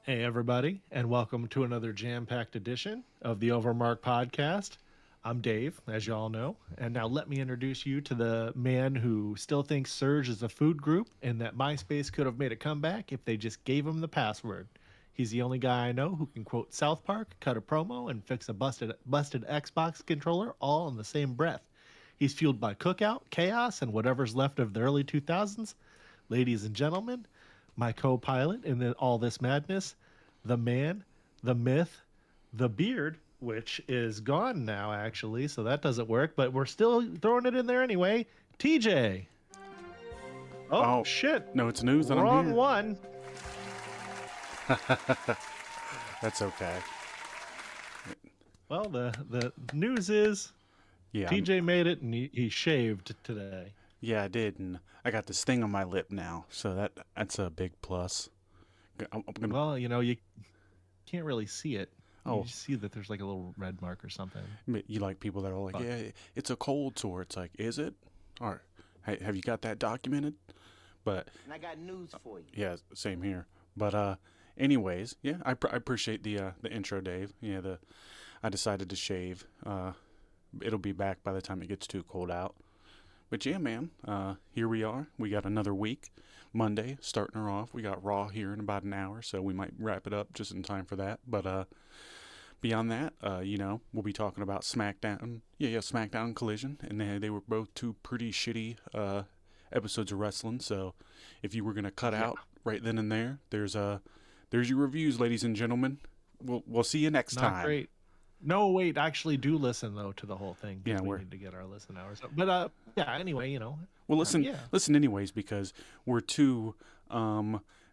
Hey, everybody, and welcome to another jam-packed edition of the OverMark Podcast. I'm Dave, as you all know, and now let me introduce you to the man who still thinks Surge is a food group and that MySpace could have made a comeback if they just gave him the password. He's the only guy I know who can quote South Park, cut a promo, and fix a busted Xbox controller all in the same breath. He's fueled by Cookout, Chaos, and whatever's left of the early 2000s. Ladies and gentlemen, my co-pilot in all this madness, the man, the myth, the beard, which is gone now, actually, so that doesn't work, but we're still throwing it in there anyway, TJ. Oh, shit. No, it's news that Wrong I'm here. one. That's okay. Well, the news is TJ made it, and he shaved today. Yeah, I did, and I got this thing on my lip now, so that's a big plus. Well, you can't really see it. Oh. You just see that there's like a little red mark or something. You like people that are like, yeah, it's a cold sore. It's like, is it? Or, hey, have you got that documented? But and I got news for you. Yeah, same here. But anyways, yeah, I appreciate the intro, Dave. Yeah, I decided to shave. It'll be back by the time it gets too cold out. But yeah, man, here we are. We got another week. Monday, starting her off. We got Raw here in about an hour, so we might wrap it up just in time for that. But beyond that, we'll be talking about SmackDown. Yeah, SmackDown Collision. And they were both two pretty shitty episodes of wrestling. So if you were going to cut out right then and there's your reviews, ladies and gentlemen. We'll see you next time. Not great. No, wait, actually do listen, though, to the whole thing. Yeah, we need to get our listen hours up. But, anyway, Well, listen anyways, because we're two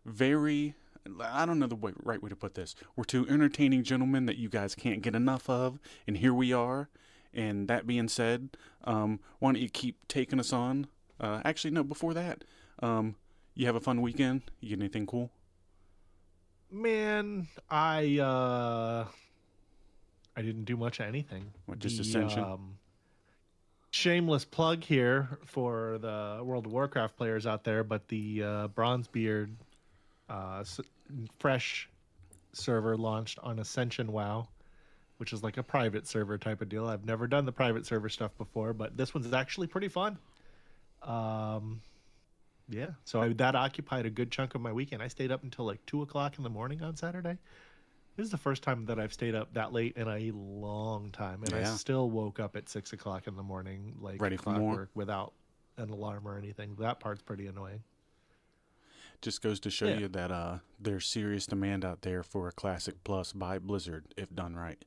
very, I don't know the right way to put this. We're two entertaining gentlemen that you guys can't get enough of, and here we are. And that being said, why don't you keep taking us on? Actually, no, before that, you have a fun weekend? You get anything cool? Man, I didn't do much of anything. Just Ascension? Shameless plug here for the World of Warcraft players out there, but the Bronzebeard fresh server launched on Ascension WoW, which is like a private server type of deal. I've never done the private server stuff before, but this one's actually pretty fun. Yeah, so that occupied a good chunk of my weekend. I stayed up until like 2 o'clock in the morning on Saturday. This is the first time that I've stayed up that late in a long time, and I still woke up at 6 o'clock in the morning, like ready for more, without an alarm or anything. That part's pretty annoying. Just goes to show you that there's serious demand out there for a Classic Plus by Blizzard if done right.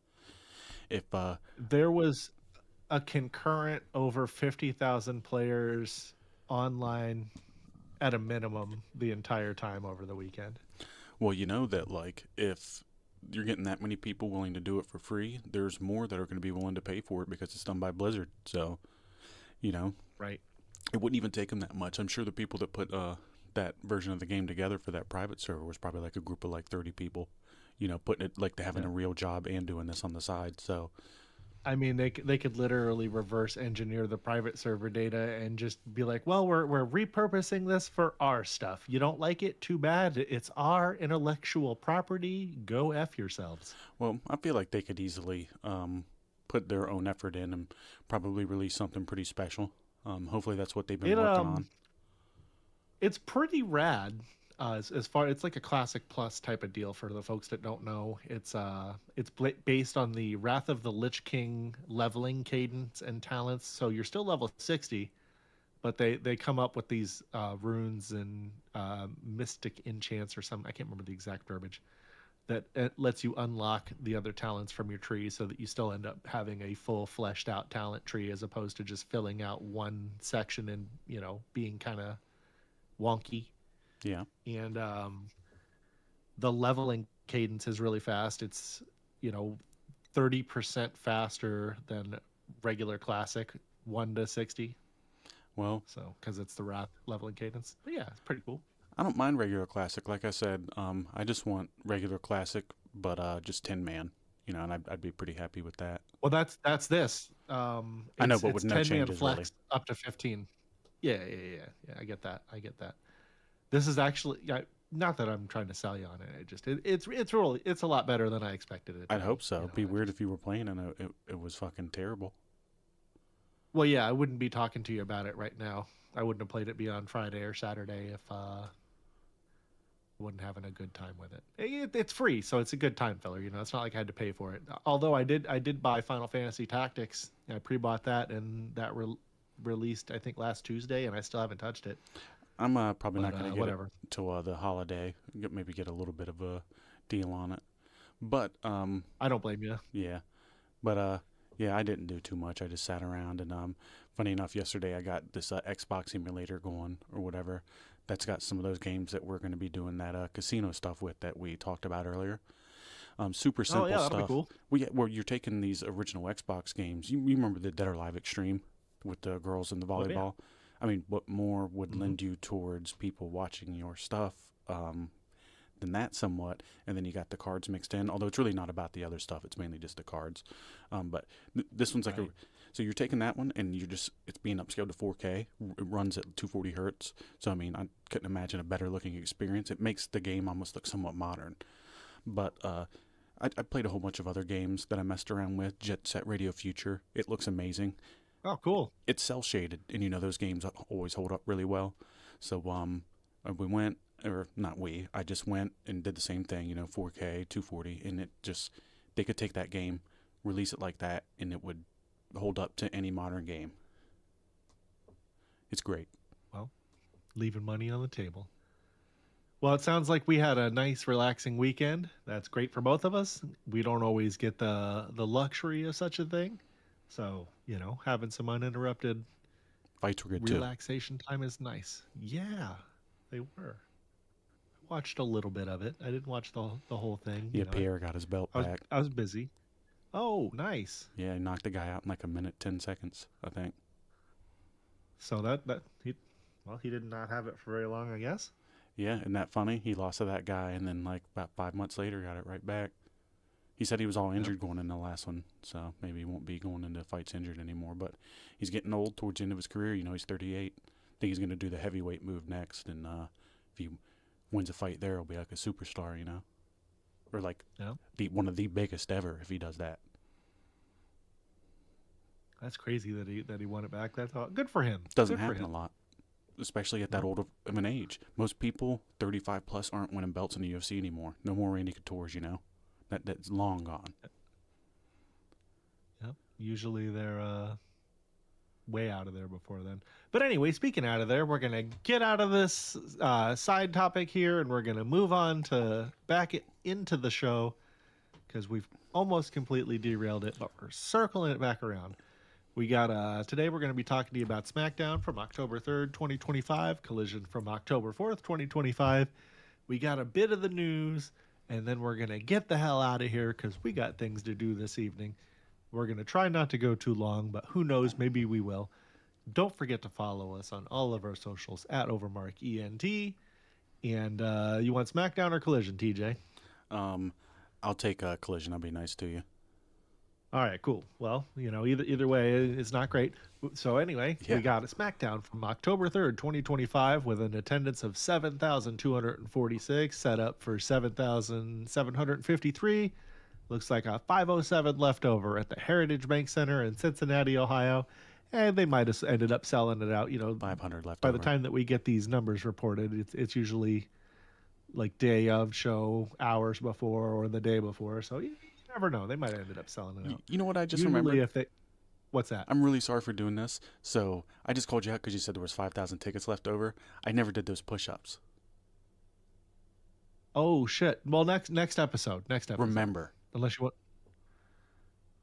If there was a concurrent over 50,000 players online at a minimum the entire time over the weekend. Well, you know that like if you're getting that many people willing to do it for free, there's more that are going to be willing to pay for it because it's done by Blizzard. So, right. It wouldn't even take them that much. I'm sure the people that put that version of the game together for that private server was probably like a group of like 30 people, putting it like they're having a real job and doing this on the side. So, I mean, they could literally reverse engineer the private server data and just be like, well, we're repurposing this for our stuff. You don't like it? Too bad. It's our intellectual property. Go F yourselves. Well, I feel like they could easily put their own effort in and probably release something pretty special. Hopefully that's what they've been working on. It's pretty rad. It's like a Classic Plus type of deal for the folks that don't know. It's based on the Wrath of the Lich King leveling cadence and talents. So you're still level 60, but they come up with these runes and mystic enchants or something. I can't remember the exact verbiage that it lets you unlock the other talents from your tree so that you still end up having a full fleshed out talent tree as opposed to just filling out one section and being kind of wonky. Yeah. And the leveling cadence is really fast. It's 30% faster than regular classic 1 to 60. Well, So because it's the wrath leveling cadence. But yeah, it's pretty cool. I don't mind regular classic. Like I said, I just want regular classic, but just 10-man. And I'd be pretty happy with that. Well, that's this. I know, It's but with no 10-man changes, flex really. up to 15. Yeah. I get that. This is actually not that I'm trying to sell you on it. It's a lot better than I expected it to I'd be. hope so. It'd be weird if you were playing and it was fucking terrible. Well, yeah, I wouldn't be talking to you about it right now. I wouldn't have played it beyond Friday or Saturday if wasn't having a good time with it. It's free, so it's a good time filler. It's not like I had to pay for it. Although I did buy Final Fantasy Tactics. I pre-bought that, and that released I think last Tuesday, and I still haven't touched it. I'm probably not going to get whatever. it till the holiday. Maybe get a little bit of a deal on it. But I don't blame you. yeah, but yeah, I didn't do too much. I just sat around, and funny enough, yesterday I got this Xbox emulator going or whatever. That's got some of those games that we're going to be doing that casino stuff with that we talked about earlier. Super simple that'll stuff. be cool. Well, yeah, where you're taking these original Xbox games. You remember the Dead or Alive Extreme with the girls and the volleyball? Yeah. I mean, what more would lend you towards people watching your stuff than that somewhat? And then you got the cards mixed in, although it's really not about the other stuff. It's mainly just the cards. But this one's like Right. so you're taking that one and it's being upscaled to 4K. It runs at 240 hertz. So, I mean, I couldn't imagine a better looking experience. It makes the game almost look somewhat modern. But I played a whole bunch of other games that I messed around with. Jet Set Radio Future. It looks amazing. Oh, cool. It's cell shaded, and those games always hold up really well. So we went, or not we, I just went and did the same thing, 4K, 240, and they could take that game, release it like that, and it would hold up to any modern game. It's great. Well, leaving money on the table. Well, it sounds like we had a nice, relaxing weekend. That's great for both of us. We don't always get the luxury of such a thing. So, having some uninterrupted Fights were good too. relaxation time is nice. Yeah, they were. I watched a little bit of it. I didn't watch the whole thing. Yeah, Pierre got his belt back. I was busy. Oh, nice. Yeah, he knocked the guy out in like a minute, 10 seconds, I think. So he did not have it for very long, I guess. Yeah, isn't that funny? He lost to that guy, and then like about 5 months later, got it right back. He said he was all injured going into the last one, so maybe he won't be going into fights injured anymore. But he's getting old towards the end of his career. He's 38. I think he's going to do the heavyweight move next, and if he wins a fight there, he'll be like a superstar, or like one of the biggest ever if he does that. That's crazy that he won it back. That's good for him. Doesn't happen a lot, especially at that old of an age. Most people 35 plus aren't winning belts in the UFC anymore. No more Randy Couture's, That's long gone. Yep. Usually they're way out of there before then. But anyway, speaking out of there, we're gonna get out of this side topic here, and we're gonna move on to back into the show because we've almost completely derailed it, but we're circling it back around. We got today we're going to be talking to you about SmackDown from October 3rd, 2025, Collision from October 4th, 2025. We got a bit of the news, and then we're going to get the hell out of here because we got things to do this evening. We're going to try not to go too long, but who knows, maybe we will. Don't forget to follow us on all of our socials at OverMark ENT. And you want SmackDown or Collision, TJ? I'll take a Collision. I'll be nice to you. All right, cool. Well, either way, it's not great. So anyway, we got a SmackDown from October 3rd, 2025, with an attendance of 7,246, set up for 7,753. Looks like a 507 left over at the Heritage Bank Center in Cincinnati, Ohio. And they might have ended up selling it out, 500 left by over. the time that we get these numbers reported. It's usually like day of show, hours before, or the day before. So you never know. They might have ended up selling it out. You know what I just Usually remembered? if they What's that? I'm really sorry for doing this. So I just called you out because you said there was 5,000 tickets left over. I never did those push-ups. Oh shit. Well, next episode. Next episode. Remember. Unless you want.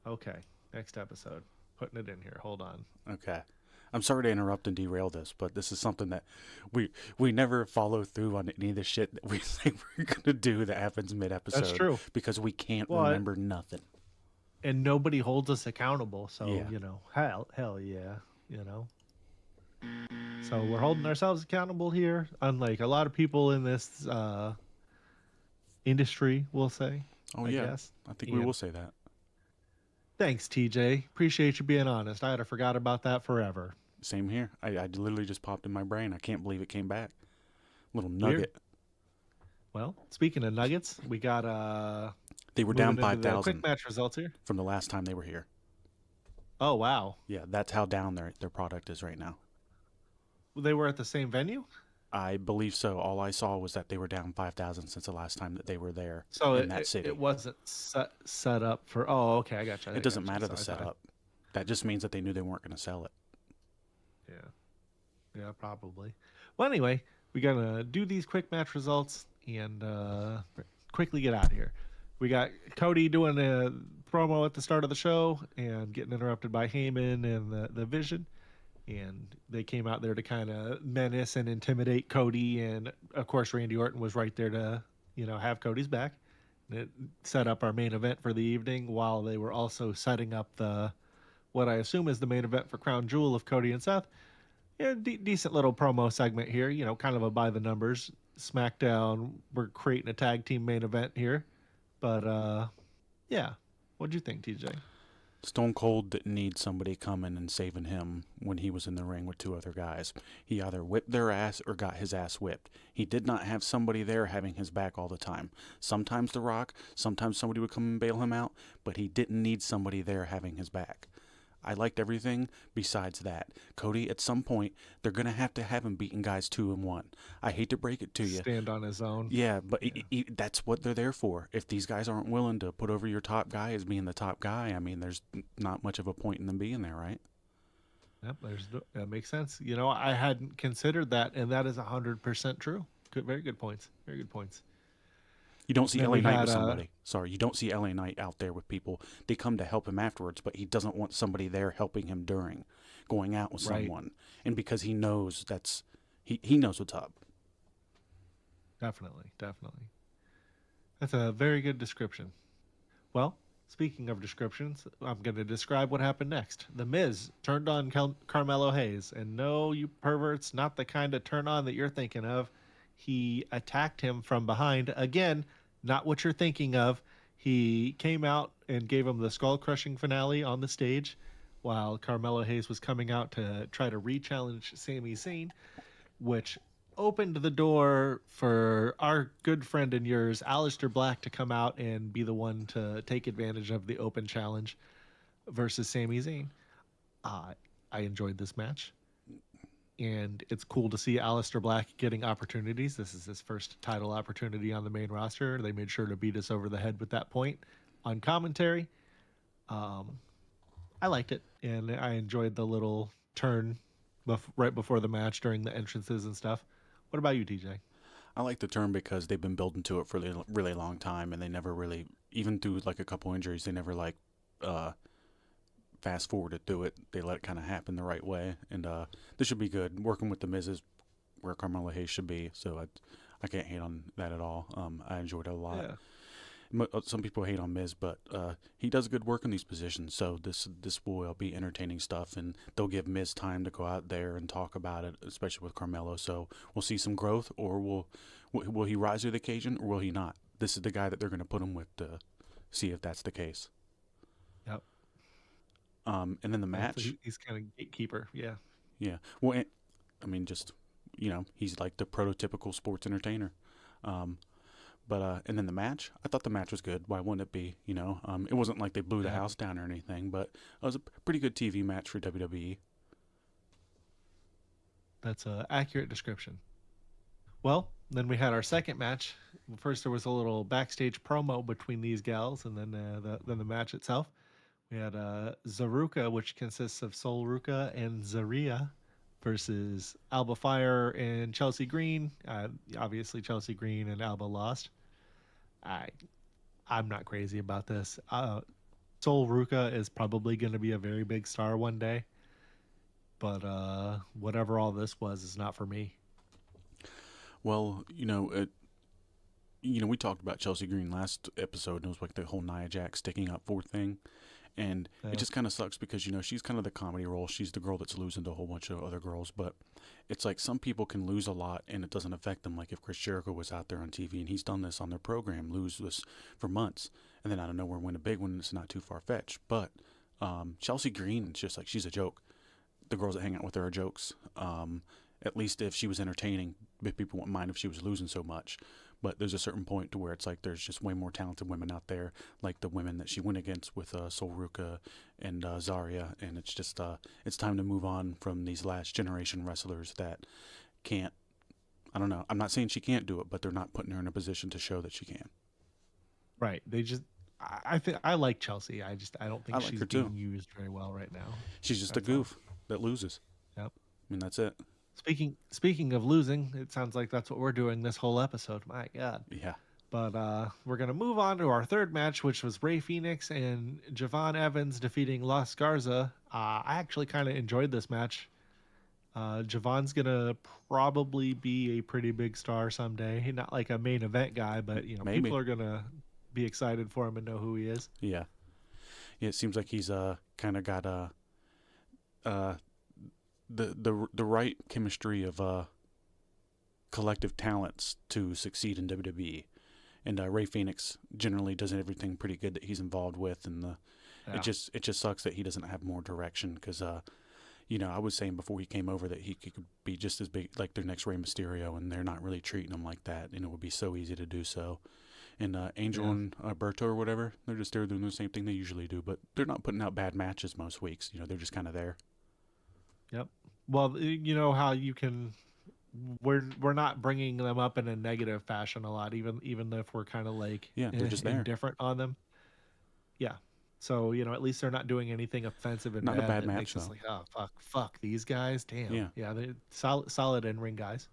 Okay. Next episode. Putting it in here. Hold on. Okay. I'm sorry to interrupt and derail this, but this is something that we never follow through on any of the shit that we say we're gonna do that happens mid-episode. That's true. Because we can't remember nothing. And nobody holds us accountable. So Yeah. hell yeah. So we're holding ourselves accountable here, unlike a lot of people in this industry, we'll say. Oh, I yeah. guess. I think we will say that. Thanks, TJ. Appreciate you being honest. I'd have forgot about that forever. Same here. I literally just popped in my brain. I can't believe it came back. Little nugget. Weird. Well, speaking of nuggets, we got They were down moving into the 5,000 quick match results here. from the last time they were here. Oh wow. Yeah, that's how down their product is right now. They were at the same venue? I believe so. All I saw was that they were down 5,000 since the last time that they were there So that city. it wasn't set up for. Oh, okay, I gotcha. It doesn't matter the setup. That just means that they knew they weren't going to sell it. Yeah, probably. Well, anyway, we gotta do these quick match results and quickly get out of here. We got Cody doing a promo at the start of the show and getting interrupted by Heyman and the Vision. And they came out there to kind of menace and intimidate Cody. And, of course, Randy Orton was right there to, have Cody's back. And it set up our main event for the evening while they were also setting up what I assume is the main event for Crown Jewel of Cody and Seth. Yeah, decent little promo segment here, kind of a by the numbers. SmackDown, we're creating a tag team main event here. But, yeah. What'd you think, TJ? Stone Cold didn't need somebody coming and saving him when he was in the ring with two other guys. He either whipped their ass or got his ass whipped. He did not have somebody there having his back all the time. Sometimes The Rock, sometimes somebody would come and bail him out, but he didn't need somebody there having his back. I liked everything besides that. Cody, at some point, they're going to have him beating guys 2-1. I hate to break it to you. Stand on his own. Yeah, but that's what they're there for. If these guys aren't willing to put over your top guy as being the top guy, I mean, there's not much of a point in them being there, right? Yep, that makes sense. I hadn't considered that, and that is 100% true. Very good points. Very good points. You don't see LA Knight with somebody. Sorry, you don't see LA Knight out there with people. They come to help him afterwards, but he doesn't want somebody there helping him during going out with someone. And because he knows he knows what's up. Definitely. That's a very good description. Well, speaking of descriptions, I'm going to describe what happened next. The Miz turned on Carmelo Hayes, and no, you perverts, not the kind of turn on that you're thinking of. He attacked him from behind. Again, not what you're thinking of. He came out and gave him the skull-crushing finale on the stage while Carmelo Hayes was coming out to try to re-challenge Sami Zayn, which opened the door for our good friend and yours, Aleister Black, to come out and be the one to take advantage of the open challenge versus Sami Zayn. I enjoyed this match. And it's cool to see Aleister Black getting opportunities. This is his first title opportunity on the main roster. They made sure to beat us over the head with that point on commentary. I liked it, and I enjoyed the little turn right before the match during the entrances and stuff. What about you, TJ? I like the term because they've been building to it for a really long time, and they never really, even through like a couple injuries, they never fast forwarded through it. They let it kind of happen the right way, and this should be good. Working with the Miz is where Carmelo Hayes should be, so I can't hate on that at all. I enjoyed it a lot. Yeah. Some people hate on Miz, but he does good work in these positions, so this will be entertaining stuff, and they'll give Miz time to go out there and talk about it, especially with Carmelo. So we'll see some growth, or will he rise to the occasion, or will he not? This is the guy that they're going to put him with to see if that's the case. Yep. And then the match. So he's kind of gatekeeper. Yeah. Yeah. Well, I mean, just he's like the prototypical sports entertainer. But and then the match, I thought the match was good. Why wouldn't it be? It wasn't like they blew the house down or anything, but it was a pretty good TV match for WWE. That's an accurate description. Well, then we had our second match. First, there was a little backstage promo between these gals, and then the match itself. We had Zaruka, which consists of Sol Ruka and Zaria, versus Alba Fire and Chelsea Green. Obviously, Chelsea Green and Alba lost. I I'm not crazy about this. Sol Ruka is probably going to be a very big star one day, but whatever all this was is not for me. Well, we talked about Chelsea Green last episode, and it was like the whole Nia Jax sticking up for thing. And it just kind of sucks because, she's kind of the comedy role. She's the girl that's losing to a whole bunch of other girls. But it's like some people can lose a lot and it doesn't affect them. Like if Chris Jericho was out there on TV and he's done this on their program, lose this for months, and then out of nowhere win a big one, it's not too far-fetched. But Chelsea Green, it's just like she's a joke. The girls that hang out with her are jokes. At least if she was entertaining, people wouldn't mind if she was losing so much. But there's a certain point to where it's like there's just way more talented women out there, like the women that she went against with Sol Ruka and Zarya, and it's just it's time to move on from these last generation wrestlers that can't. I don't know. I'm not saying she can't do it, but they're not putting her in a position to show that she can. Right. They just. I think I like Chelsea. I don't think I like she's her too. being used very well right now. She's just a goof that loses. Yep. I mean, that's it. Speaking of losing, it sounds like that's what we're doing this whole episode. My God. Yeah. But we're gonna move on to our third match, which was Rey Fenix and Javon Evans defeating Las Garza. I actually kind of enjoyed this match. Javon's gonna probably be a pretty big star someday. He's not like a main event guy, but Maybe. people are gonna be excited for him and know who he is. Yeah. Yeah. It seems like he's kind of got the right chemistry of collective talents to succeed in WWE. And Rey Fenix generally does everything pretty good that he's involved with, and it just sucks that he doesn't have more direction because I was saying before he came over that he could be just as big like their next Rey Mysterio, and they're not really treating him like that, and it would be so easy to do so. And Angel and Berto or whatever, they're just there doing the same thing they usually do, but they're not putting out bad matches most weeks. They're just kind of there. Yep. Well, you know how you can. We're not bringing them up in a negative fashion a lot, even if we're kind of like they're just there, indifferent on them. Yeah. So at least they're not doing anything offensive and not bad a bad that match makes us though. like, oh fuck these guys. Damn. Yeah. They're solid in ring guys.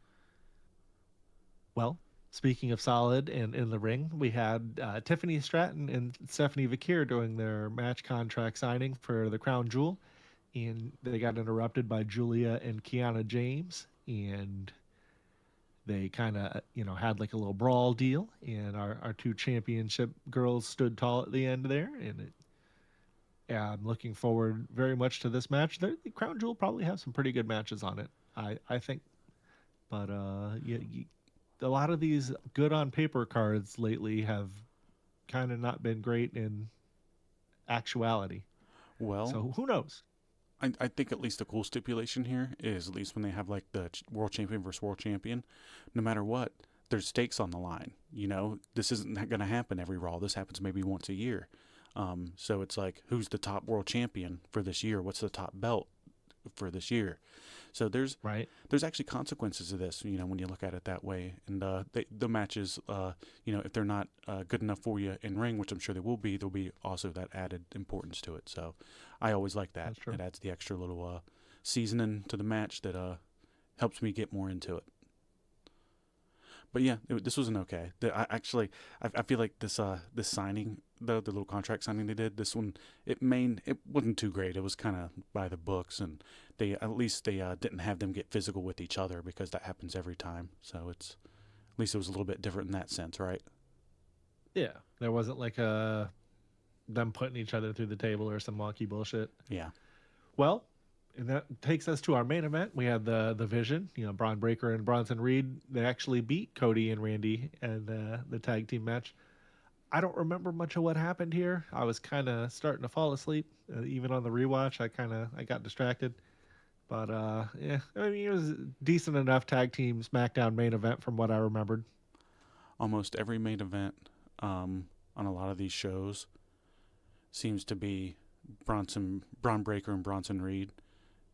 Well, speaking of solid and in the ring, we had Tiffany Stratton and Stephanie Vakir doing their match contract signing for the Crown Jewel, and they got interrupted by Julia and Kiana James, and they kind of had like a little brawl deal, and our two championship girls stood tall at the end there, and I'm looking forward very much to this match. The Crown Jewel probably have some pretty good matches on it, I think, but a lot of these good on paper cards lately have kind of not been great in actuality. Well, so who knows? I think at least the cool stipulation here is at least when they have like the world champion versus world champion, no matter what, there's stakes on the line. This isn't going to happen every Raw. This happens maybe once a year. So it's like, who's the top world champion for this year? What's the top belt for this year? So there's actually consequences to this, when you look at it that way. And the matches, if they're not good enough for you in ring, which I'm sure they will be, there'll be also that added importance to it. So I always like that. It adds the extra little seasoning to the match that helps me get more into it. But yeah, this wasn't okay. I feel like this signing, the little contract signing they did, this one, it wasn't too great. It was kind of by the books, and they didn't have them get physical with each other because that happens every time. So at least it was a little bit different in that sense, right? Yeah, there wasn't like them putting each other through the table or some wonky bullshit. Yeah. Well, and that takes us to our main event. We had the Vision, Braun Breaker and Bronson Reed. They actually beat Cody and Randy and the tag team match. I don't remember much of what happened here. I was kind of starting to fall asleep. Even on the rewatch, I got distracted. But yeah, I mean, it was a decent enough tag team SmackDown main event from what I remembered. Almost every main event on a lot of these shows seems to be Braun Breaker and Bronson Reed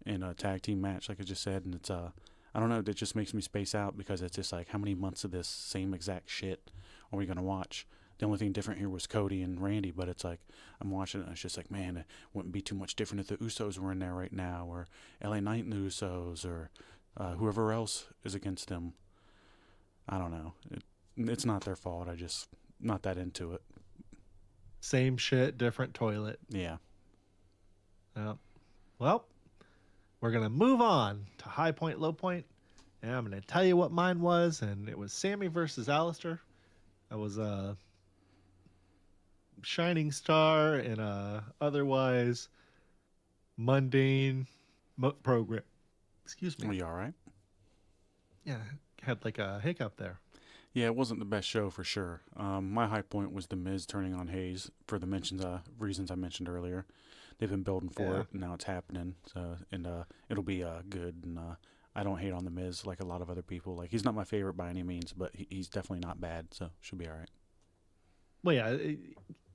in a tag team match, like I just said, and it's I don't know, it just makes me space out because it's just like, how many months of this same exact shit are we gonna watch? The only thing different here was Cody and Randy, but it's like, I'm watching it and it's just like, man, it wouldn't be too much different if the Usos were in there right now, or LA Knight and the Usos, or whoever else is against them. I don't know. It's not their fault. I just not that into it. Same shit, different toilet. Yeah. Well, we're going to move on to high point, low point. And I'm going to tell you what mine was. And it was Sammy versus Alistair. That was a shining star in a otherwise mundane program. Excuse me. Are you all right? Yeah, had like a hiccup there. Yeah, it wasn't the best show for sure. My high point was The Miz turning on Hayes for the reasons I mentioned earlier. They've been building for it, and now it's happening. So, and it'll be good. And I don't hate on The Miz like a lot of other people. Like, he's not my favorite by any means, but he's definitely not bad. So should be all right. Well, yeah,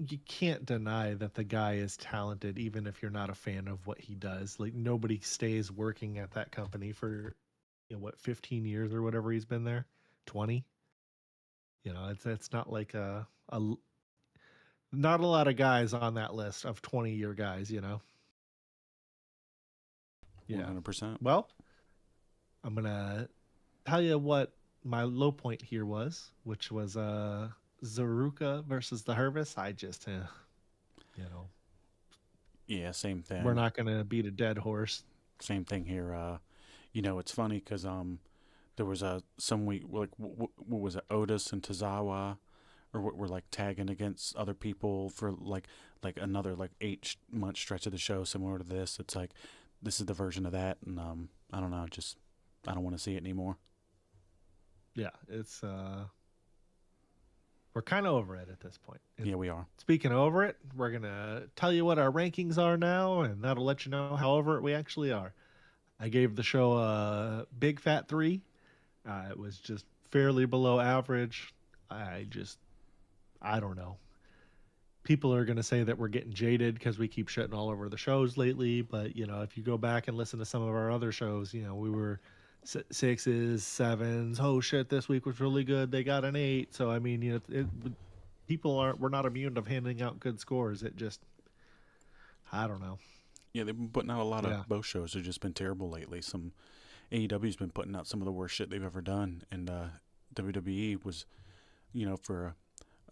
you can't deny that the guy is talented, even if you're not a fan of what he does. Like, nobody stays working at that company for, 15 years or whatever he's been there, 20. It's not like not a lot of guys on that list of 20-year guys. Yeah. 100%. Well, I'm gonna tell you what my low point here was, which was Zaruka versus the Hervis. I just, Yeah, same thing. we're not gonna beat a dead horse. Same thing here. It's funny because there was some week like what was it, Otis and Tozawa, or what were like tagging against other people for like another like 8-month stretch of the show similar to this. It's like this is the version of that, and I don't know, just I don't want to see it anymore. Yeah, it's we're kind of over it at this point. And yeah, we are. Speaking of over it, we're gonna tell you what our rankings are now, and that'll let you know how over it we actually are. I gave the show a big fat 3. It was just fairly below average. I don't know. People are going to say that we're getting jaded because we keep shitting all over the shows lately. But, if you go back and listen to some of our other shows, we were 6s, 7s. Oh, shit, this week was really good. They got an 8. So, I mean, we're not immune to handing out good scores. It just, I don't know. Yeah, they've been putting out a lot of both shows. Have just been terrible lately. Some AEW's been putting out some of the worst shit they've ever done, and WWE was, for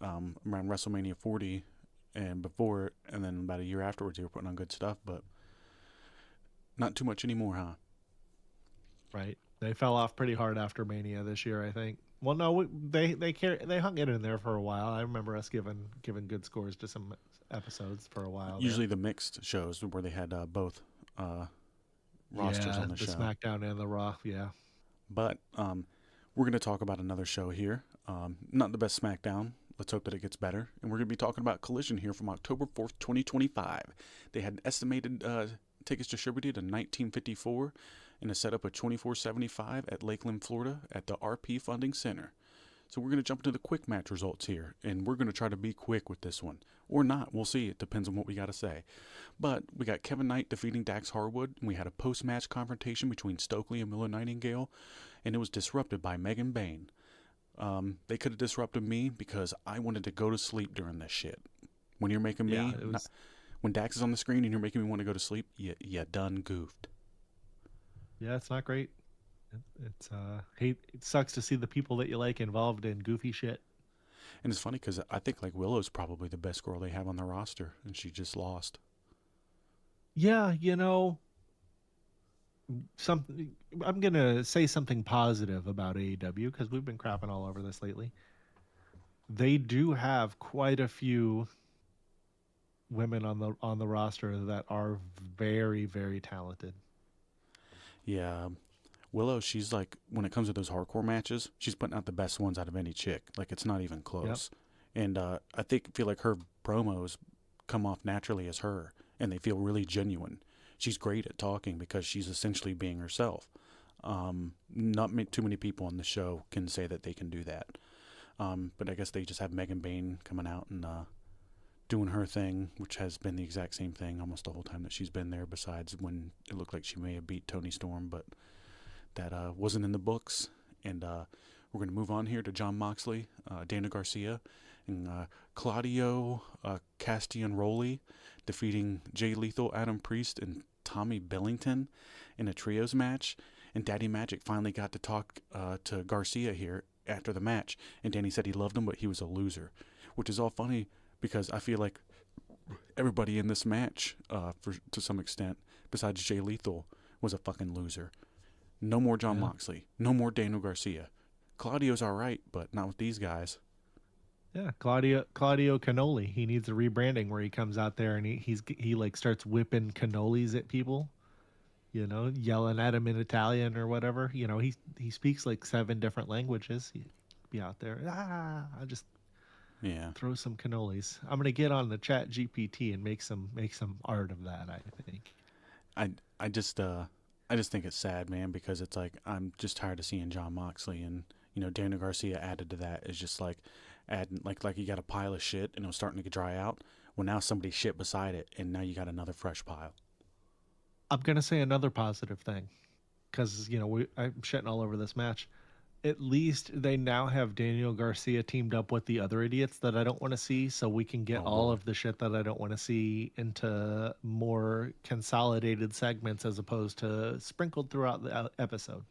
around WrestleMania 40 and before, and then about a year afterwards, they were putting on good stuff, but not too much anymore, huh? Right. They fell off pretty hard after Mania this year, I think. Well, no, they hung it in there for a while. I remember us giving good scores to some episodes for a while. Usually the mixed shows where they had both rosters on the show. The SmackDown and the Raw, yeah. But we're going to talk about another show here. Not the best SmackDown. Let's hope that it gets better. And we're going to be talking about Collision here from October 4th, 2025. They had estimated tickets distributed in 1954 and a setup of $24.75 at Lakeland, Florida at the RP Funding Center. So we're going to jump into the quick match results here, and we're going to try to be quick with this one. Or not. We'll see. It depends on what we got to say. But we got Kevin Knight defeating Dax Harwood, and we had a post-match confrontation between Stokely and Miller Nightingale, and it was disrupted by Megan Bain. They could have disrupted me because I wanted to go to sleep during this shit. When you're making me... when Dax is on the screen and you're making me want to go to sleep, you done goofed. Yeah, it's not great. It sucks to see the people that you like involved in goofy shit. And it's funny because I think like Willow's probably the best girl they have on the roster, and she just lost. Yeah, I'm gonna say something positive about AEW because we've been crapping all over this lately. They do have quite a few women on the roster that are very, very talented. Yeah. Willow, she's like, when it comes to those hardcore matches, she's putting out the best ones out of any chick. Like, it's not even close. Yep. And I feel like her promos come off naturally as her, and they feel really genuine. She's great at talking because she's essentially being herself. Not too many people on the show can say that they can do that. But I guess they just have Megan Bain coming out and doing her thing, which has been the exact same thing almost the whole time that she's been there, besides when it looked like she may have beat Toni Storm, but that wasn't in the books. And We're going to move on here to Jon Moxley, Dana Garcia, and Claudio Castagnoli defeating Jay Lethal, Adam Priest, and Tommy Billington in a trios match. And Daddy Magic finally got to talk to Garcia here after the match. And Danny said he loved him, but he was a loser. Which is all funny because I feel like everybody in this match, to some extent, besides Jay Lethal, was a fucking loser. No more Jon Moxley. No more Daniel Garcia. Claudio's all right, but not with these guys. Yeah, Claudio Cannoli. He needs a rebranding where he comes out there and he like starts whipping cannolis at people, yelling at him in Italian or whatever. He speaks like 7 different languages. He'd be out there. I just throw some cannolis. I'm gonna get on the Chat GPT and make some art of that. I think. I just think it's sad, man, because it's like I'm just tired of seeing Jon Moxley, and Daniel Garcia added to that is just like adding like you got a pile of shit and it was starting to dry out. Well, now somebody shit beside it, and now you got another fresh pile. I'm gonna say another positive thing, because I'm shitting all over this match. At least they now have Daniel Garcia teamed up with the other idiots that I don't want to see, so we can get all of the shit that I don't want to see into more consolidated segments as opposed to sprinkled throughout the episode.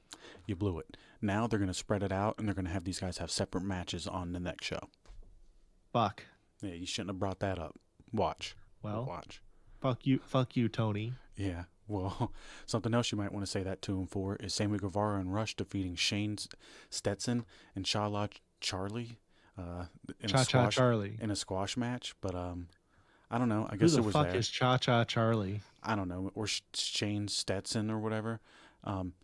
You blew it. Now they're going to spread it out, and they're going to have these guys have separate matches on the next show. Fuck. Yeah, you shouldn't have brought that up. Watch. Watch. Fuck you, Tony. Yeah. Well, something else you might want to say that to him for is Sammy Guevara and Rush defeating Shane Stetson and Cha-La Charlie in a squash match. But I don't know. I guess it was there. Who the fuck is Cha-Cha Charlie? I don't know. Or Shane Stetson or whatever.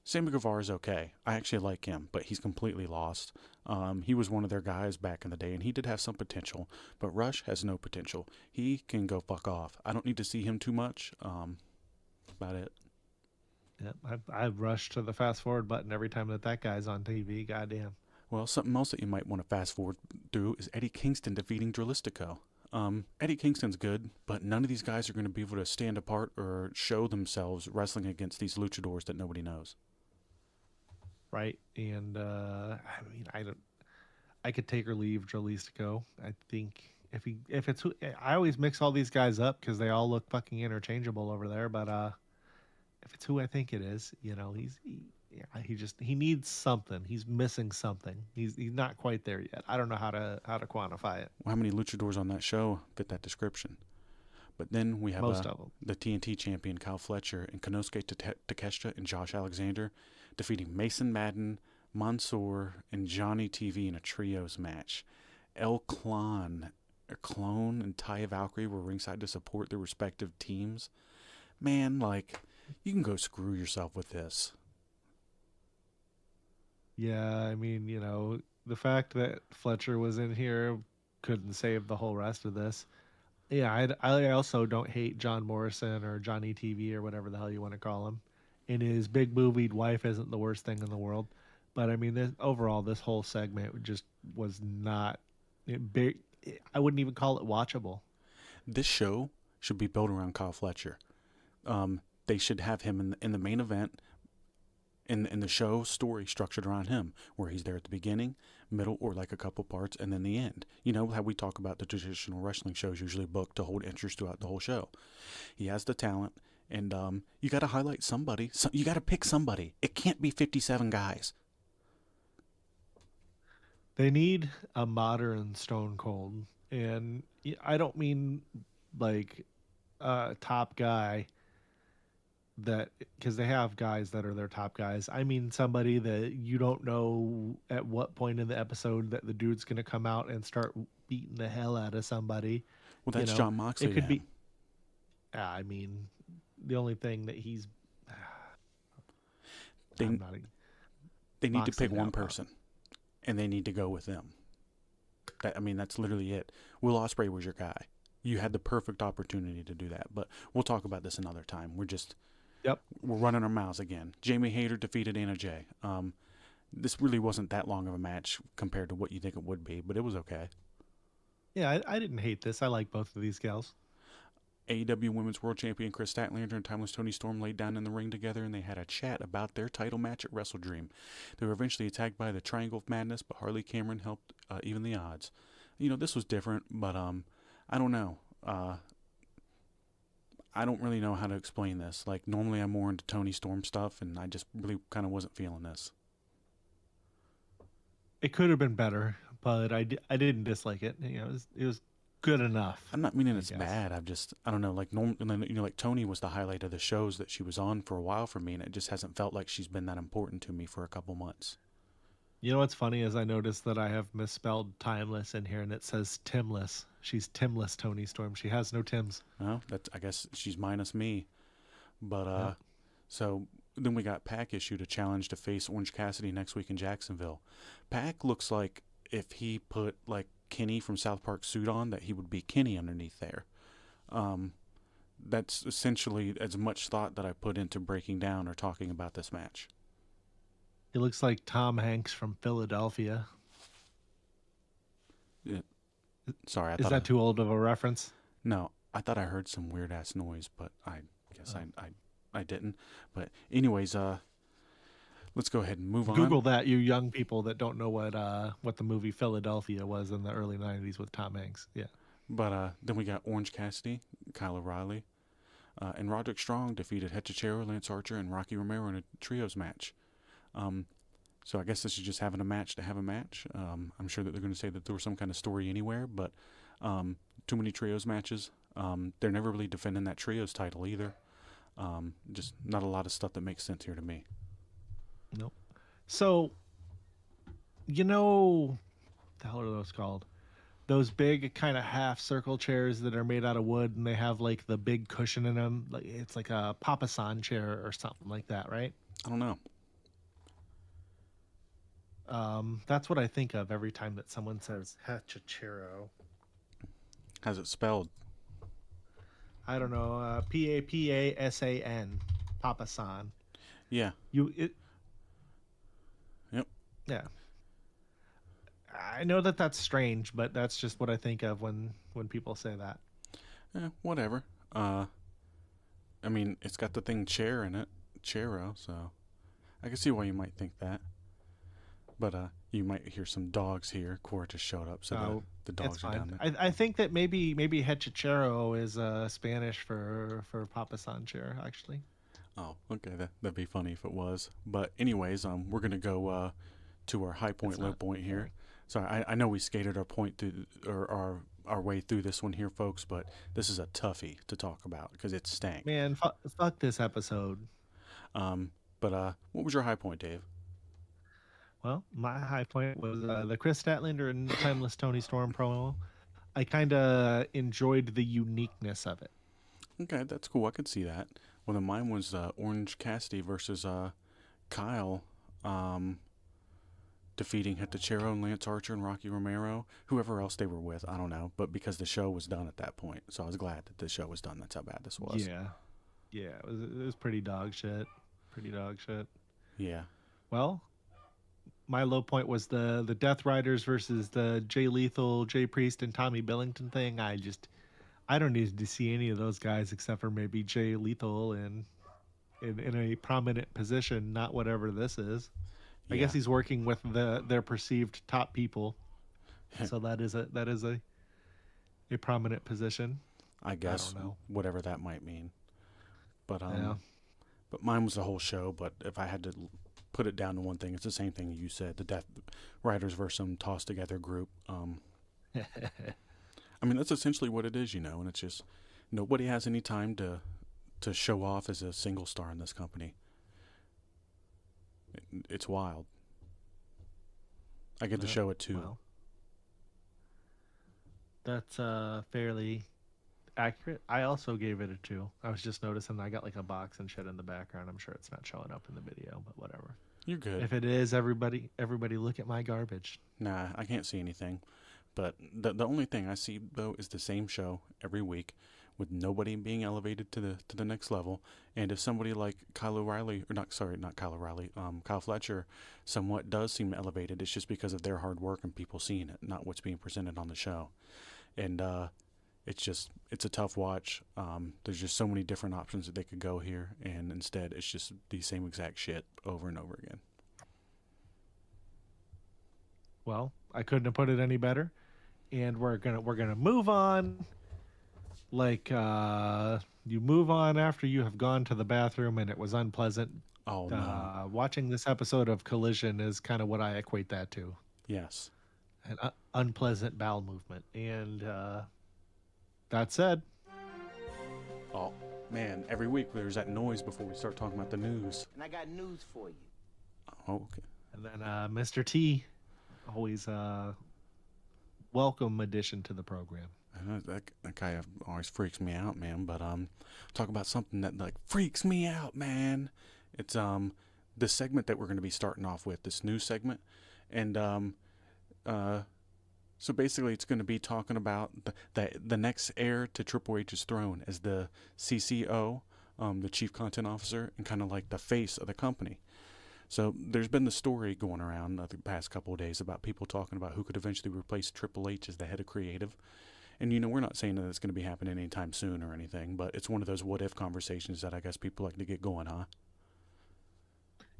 Sammy Guevara's okay. I actually like him, but he's completely lost. He was one of their guys back in the day, and he did have some potential. But Rush has no potential. He can go fuck off. I don't need to see him too much. About it. Yeah, I rush to the fast forward button every time that guy's on TV. Goddamn. Well, something else that you might want to fast forward through is Eddie Kingston defeating Dralistico. Eddie Kingston's good, but none of these guys are going to be able to stand apart or show themselves wrestling against these luchadors that nobody knows. Right, and I could take or leave Dralistico. I think if it's I always mix all these guys up because they all look fucking interchangeable over there. But if it's who I think it is, he needs something. He's missing something. He's not quite there yet. I don't know how to quantify it. Well, how many luchadors on that show fit that description? But then we have most of them. The TNT champion Kyle Fletcher and Konosuke Takeshita and Josh Alexander defeating Mason Madden, Mansoor, and Johnny TV in a trios match. Clone and Taya Valkyrie were ringside to support their respective teams. Man, like, you can go screw yourself with this. Yeah, I mean, the fact that Fletcher was in here couldn't save the whole rest of this. Yeah, I also don't hate John Morrison or Johnny TV or whatever the hell you want to call him. And his big boobied wife isn't the worst thing in the world. But I mean, this whole segment just was not big. I wouldn't even call it watchable. This show should be built around Kyle Fletcher. They should have him in the main event, in the show story structured around him, where he's there at the beginning, middle, or like a couple parts, and then the end. You know how we talk about the traditional wrestling shows usually booked to hold interest throughout the whole show. He has the talent, and you got to highlight somebody. You got to pick somebody. It can't be 57 guys. They need a modern Stone Cold, and I don't mean like a top guy because they have guys that are their top guys. I mean somebody that you don't know at what point in the episode that the dude's going to come out and start beating the hell out of somebody. Well, that's Jon Moxley. It could be. I mean, the only thing that he's. They need to pick one person. And they need to go with them. That's literally it. Will Ospreay was your guy. You had the perfect opportunity to do that. But we'll talk about this another time. We're running our mouths again. Jamie Hayter defeated Anna Jay. This really wasn't that long of a match compared to what you think it would be, but it was okay. Yeah, I didn't hate this. I like both of these gals. AEW Women's World Champion Chris Statlander and Timeless Toni Storm laid down in the ring together, and they had a chat about their title match at Wrestle Dream. They were eventually attacked by the Triangle of Madness, but Harley Cameron helped even the odds. This was different, but I don't know. I don't really know how to explain this. Like, normally I'm more into Toni Storm stuff, and I just really kind of wasn't feeling this. It could have been better, but I didn't dislike it. It was good enough. I'm not meaning it's bad. I don't know. Like like Toni was the highlight of the shows that she was on for a while for me, and it just hasn't felt like she's been that important to me for a couple months. You know what's funny is I noticed that I have misspelled Timeless in here, and it says Timless. She's Timless Toni Storm. She has no Tims. Well, I guess she's minus me. But So then we got Pac issued a challenge to face Orange Cassidy next week in Jacksonville. Pac looks like if he put like Kenny from South Park suit on, that he would be Kenny underneath there. That's essentially as much thought that I put into breaking down or talking about this match. He looks like Tom Hanks from Philadelphia. Yeah. Sorry, is that too old of a reference? No, I thought I heard some weird ass noise, but I guess I didn't. But anyways, let's go ahead and move on. Google that, you young people that don't know what the movie Philadelphia was in the early 90s with Tom Hanks. Yeah. But then we got Orange Cassidy, Kyle O'Reilly, and Roderick Strong defeated Hechicero, Lance Archer, and Rocky Romero in a trios match. So I guess this is just having a match to have a match. I'm sure that they're going to say that there was some kind of story anywhere, but too many trios matches. They're never really defending that trios title either. Just not a lot of stuff that makes sense here to me. Nope. So, what the hell are those called? Those big kind of half circle chairs that are made out of wood, and they have like the big cushion in them. Like it's like a Papa San chair or something like that, right? I don't know. That's what I think of every time that someone says Hechicero. How's it spelled? I don't know. Papasan. Papa San. Yeah. Yep. Yeah. I know that that's strange, but that's just what I think of when people say that. Whatever. I mean, it's got the thing chair in it, Chero, so I can see why you might think that. But you might hear some dogs here. Cora just showed up, so the dogs are down there. I think that maybe Hechicero is Spanish for Papa San chair, actually. Oh, okay. That'd be funny if it was. But anyways, we're gonna go to our high point, low point here. So I know we skated our point through or our way through this one here, folks, but this is a toughie to talk about because it stank. Man, fuck this episode. But what was your high point, Dave? Well, my high point was the Chris Statlander and Timeless Toni Storm promo. I kind of enjoyed the uniqueness of it. Okay, that's cool. I could see that. Well, then mine was Orange Cassidy versus Kyle defeating Hechicero and Lance Archer and Rocky Romero. Whoever else they were with, I don't know. But because the show was done at that point. So I was glad that the show was done. That's how bad this was. Yeah. Yeah, it was pretty dog shit. Yeah. Well, my low point was the Death Riders versus the Jay Lethal, Jay Priest, and Tommy Billington thing. I don't need to see any of those guys except for maybe Jay Lethal in a prominent position, not whatever this is. Yeah. I guess he's working with their perceived top people, so that is a prominent position. I guess I don't know. Whatever that might mean, but But mine was the whole show. But if I had to put it down to one thing, it's the same thing you said: the Death Riders versus some tossed together group. I mean, that's essentially what it is, and it's just nobody has any time to show off as a single star in this company. It's wild. I give the show a 2. Well, that's fairly accurate. I also gave it a 2. I was just noticing I got like a box and shit in the background. I'm sure it's not showing up in the video, but whatever. You're good. If it is, everybody look at my garbage. Nah, I can't see anything. But the only thing I see, though, is the same show every week with nobody being elevated to the next level. And if somebody like Kyle O'Reilly, not Kyle O'Reilly, Kyle Fletcher somewhat does seem elevated, it's just because of their hard work and people seeing it, not what's being presented on the show. And it's a tough watch. There's just so many different options that they could go here, and instead it's just the same exact shit over and over again. Well, I couldn't have put it any better. And we're gonna move on. Like you move on after you have gone to the bathroom and it was unpleasant. Oh no. Watching this episode of Collision is kind of what I equate that to. Yes. An unpleasant bowel movement. And that said, Oh man, every week there's that noise before we start talking about the news. And I got news for you. Oh, okay. and then Mr. T, always welcome addition to the program. I know that guy always freaks me out, man. But talk about something that like freaks me out, man. It's the segment that we're going to be starting off with, this new segment, and so basically it's going to be talking about the next heir to Triple H's throne as the CCO, the Chief Content Officer, and kind of like the face of the company. So there's been the story going around the past couple of days about people talking about who could eventually replace Triple H as the head of creative. And, you know, we're not saying that it's going to be happening anytime soon or anything, but it's one of those what-if conversations that I guess people like to get going, huh?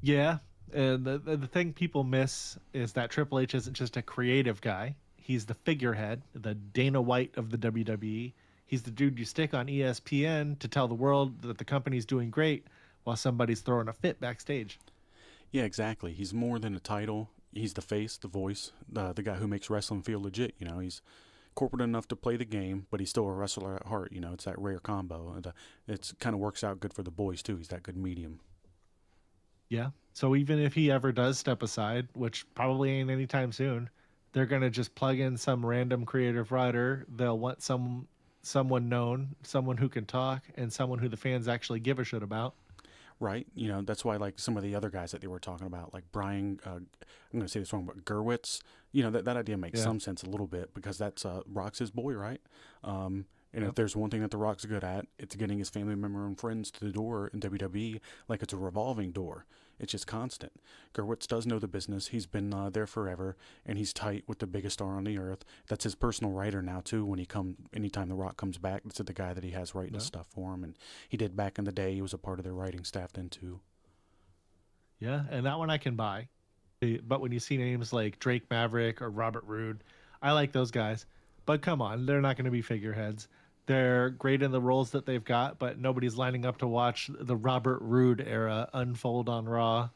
Yeah, and the thing people miss is that Triple H isn't just a creative guy. He's the figurehead, the Dana White of the WWE. He's the dude you stick on ESPN to tell the world that the company's doing great while somebody's throwing a fit backstage. Yeah, exactly. He's more than a title. He's the face, the voice, the guy who makes wrestling feel legit. You know, he's corporate enough to play the game, but he's still a wrestler at heart. You know, it's that rare combo. And it's kind of works out good for the boys, too. He's that good medium. Yeah. So even if he ever does step aside, which probably ain't anytime soon, they're going to just plug in some random creative writer. They'll want someone known, someone who can talk, and someone who the fans actually give a shit about. Right. You know, that's why like some of the other guys that they were talking about, like Brian, I'm going to say this wrong, but Gerwitz, you know, that idea makes some sense a little bit because that's Rock's his boy, right? And if there's one thing that The Rock's good at, it's getting his family member and friends to the door in WWE like it's a revolving door. It's just constant. Gerwitz does know the business. He's been there forever, and he's tight with the biggest star on the earth. That's his personal writer now, too, anytime The Rock comes back. That's the guy that he has writing his stuff for him, and he did back in the day. He was a part of their writing staff then, too. Yeah, and that one I can buy. But when you see names like Drake Maverick or Robert Roode, I like those guys. But come on, they're not going to be figureheads. They're great in the roles that they've got, but nobody's lining up to watch the Robert Roode era unfold on Raw.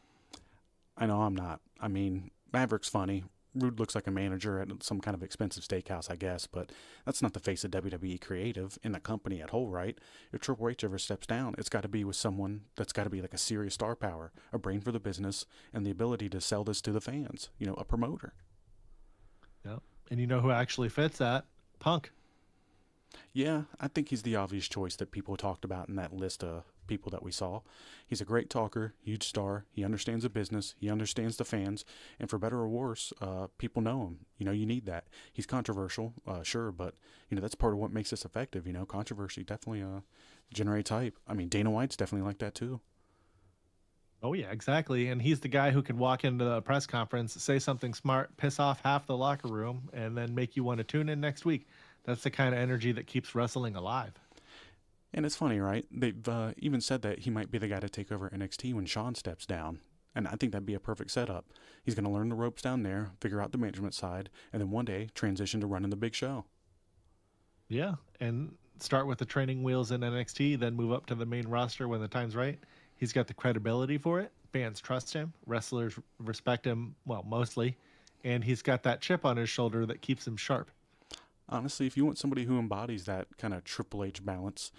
I know I'm not. I mean, Maverick's funny. Roode looks like a manager at some kind of expensive steakhouse, I guess, but that's not the face of WWE creative in the company at whole, right? If Triple H ever steps down, it's got to be with someone that's got to be like a serious star power, a brain for the business, and the ability to sell this to the fans, you know, a promoter. Yep. And you know who actually fits that? Punk. Yeah, I think he's the obvious choice that people talked about in that list of people that we saw. He's a great talker, huge star. He understands the business. He understands the fans. And for better or worse, people know him. You know, you need that. He's controversial, sure, but, you know, that's part of what makes this effective. You know, controversy definitely generates hype. I mean, Dana White's definitely like that, too. Oh, yeah, exactly. And he's the guy who can walk into the press conference, say something smart, piss off half the locker room, and then make you want to tune in next week. That's the kind of energy that keeps wrestling alive. And it's funny, right? They've even said that he might be the guy to take over NXT when Shawn steps down. And I think that'd be a perfect setup. He's going to learn the ropes down there, figure out the management side, and then one day transition to running the big show. Yeah, and start with the training wheels in NXT, then move up to the main roster when the time's right. He's got the credibility for it. Fans trust him. Wrestlers respect him, well, mostly. And he's got that chip on his shoulder that keeps him sharp. Honestly, if you want somebody who embodies that kind of Triple H balance,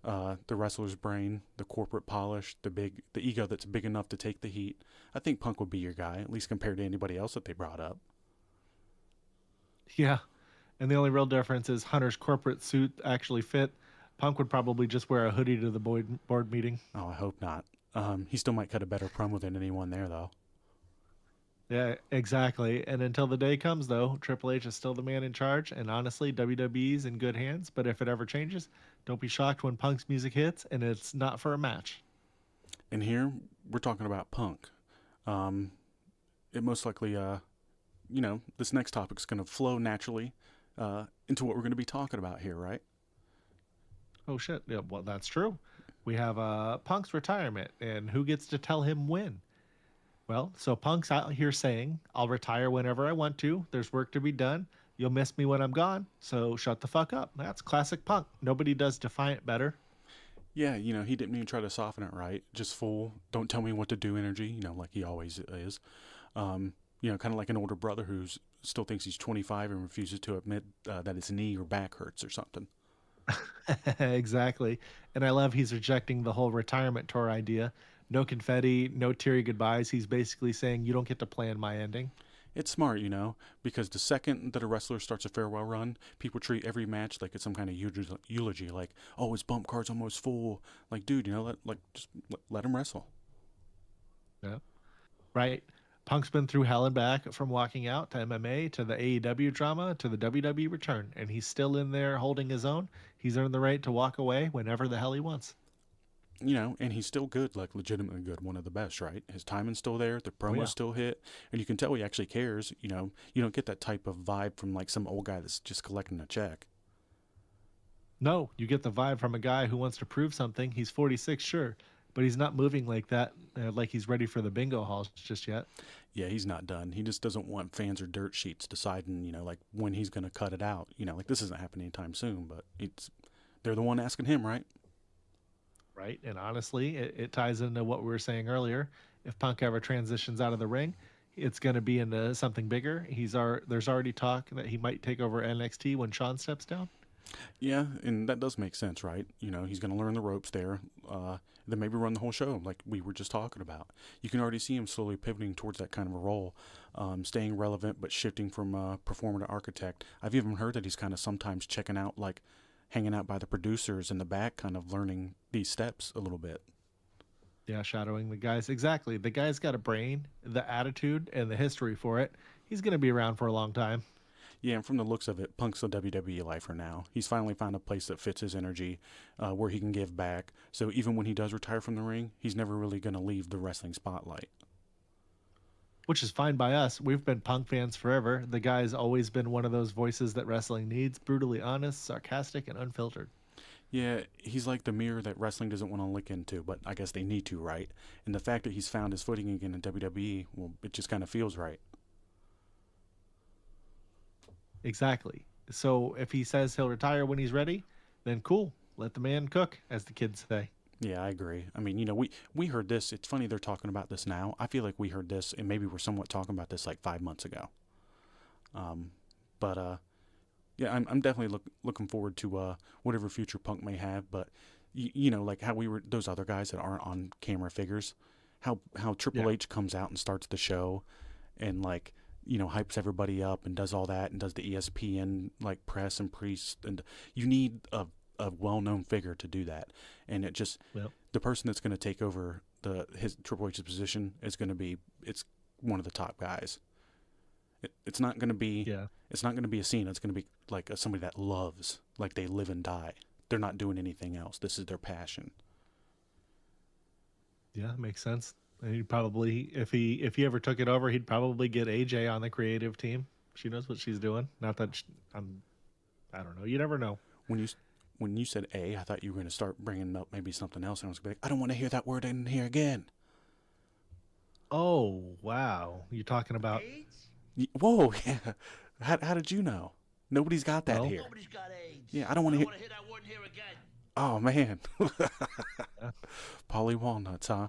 the wrestler's brain, the corporate polish, the ego that's big enough to take the heat, I think Punk would be your guy, at least compared to anybody else that they brought up. Yeah, and the only real difference is Hunter's corporate suit actually fit. Punk would probably just wear a hoodie to the board meeting. Oh, I hope not. He still might cut a better promo than anyone there, though. Yeah, exactly. And until the day comes, though, Triple H is still the man in charge. And honestly, WWE's in good hands. But if it ever changes, don't be shocked when Punk's music hits and it's not for a match. And here, we're talking about Punk. It most likely, this next topic's going to flow naturally into what we're going to be talking about here, right? Oh shit! Yeah, well, that's true. We have Punk's retirement, and who gets to tell him when? Well, so Punk's out here saying, "I'll retire whenever I want to. There's work to be done. You'll miss me when I'm gone, so shut the fuck up." That's classic Punk. Nobody does Defiant better. Yeah, he didn't even try to soften it, right? Just full, don't tell me what to do energy, like he always is. Kind of like an older brother who still thinks he's 25 and refuses to admit that his knee or back hurts or something. Exactly. And I love he's rejecting the whole retirement tour idea. No confetti, no teary goodbyes. He's basically saying, you don't get to plan my ending. It's smart, because the second that a wrestler starts a farewell run, people treat every match like it's some kind of eulogy, like, oh, his bump card's almost full. Like, dude, just let him wrestle. Yeah. Right. Punk's been through hell and back, from walking out to MMA to the AEW drama to the WWE return, and he's still in there holding his own. He's earned the right to walk away whenever the hell he wants. And he's still good, like legitimately good, one of the best, right? His timing's still there, the Oh, promo's yeah. still hit, and you can tell he actually cares. You don't get that type of vibe from like some old guy that's just collecting a check. No, you get the vibe from a guy who wants to prove something. He's 46, sure, but he's not moving like that, like he's ready for the bingo halls just yet. Yeah, he's not done. He just doesn't want fans or dirt sheets deciding, like when he's going to cut it out. Like this isn't happening anytime soon, but they're the one asking him, right? Right. And honestly, it ties into what we were saying earlier. If Punk ever transitions out of the ring, it's going to be into something bigger. There's already talk that he might take over NXT when Sean steps down. Yeah, and that does make sense, right? He's going to learn the ropes there, then maybe run the whole show like we were just talking about. You can already see him slowly pivoting towards that kind of a role, staying relevant but shifting from performer to architect. I've even heard that he's kind of sometimes checking out, like hanging out by the producers in the back, kind of learning these steps a little bit. Yeah, shadowing the guys. Exactly. The guy's got a brain, the attitude, and the history for it. He's going to be around for a long time. Yeah, and from the looks of it, Punk's a WWE lifer now. He's finally found a place that fits his energy, where he can give back. So even when he does retire from the ring, he's never really going to leave the wrestling spotlight. Which is fine by us. We've been Punk fans forever. The guy's always been one of those voices that wrestling needs, brutally honest, sarcastic, and unfiltered. Yeah, he's like the mirror that wrestling doesn't want to look into, but I guess they need to, right? And the fact that he's found his footing again in WWE, well, it just kind of feels right. Exactly. So if he says he'll retire when he's ready, then cool. Let the man cook, as the kids say. Yeah, I agree. I mean, we heard this. It's funny they're talking about this now. I feel like we heard this, and maybe we're somewhat talking about this like 5 months ago. But yeah, I'm definitely looking forward to whatever future Punk may have. But like how we were those other guys that aren't on camera figures, how Triple Yeah. H comes out and starts the show, and like hypes everybody up and does all that and does the ESPN like press and priest, and you need a well-known figure to do that, and it just Well, the person that's going to take over his Triple H's position is going to be it's one of the top guys. It's not going to be yeah. it's not going to be a Cena. It's going to be like somebody that loves, like they live and die. They're not doing anything else. This is their passion. Yeah, makes sense. And he'd probably, if he ever took it over, he'd probably get AJ on the creative team. She knows what she's doing. Not that I don't know. You never know. When you when you said A, I thought you were going to start bringing up maybe something else, and I was going to be like, I don't want to hear that word in here again. Oh wow, you're talking about. Whoa, yeah. How did you know? Nobody's got that Well, here. Nobody's got AIDS. Yeah, I don't want to hear. hear that word here again. Oh man, yeah. Polly Walnuts, huh?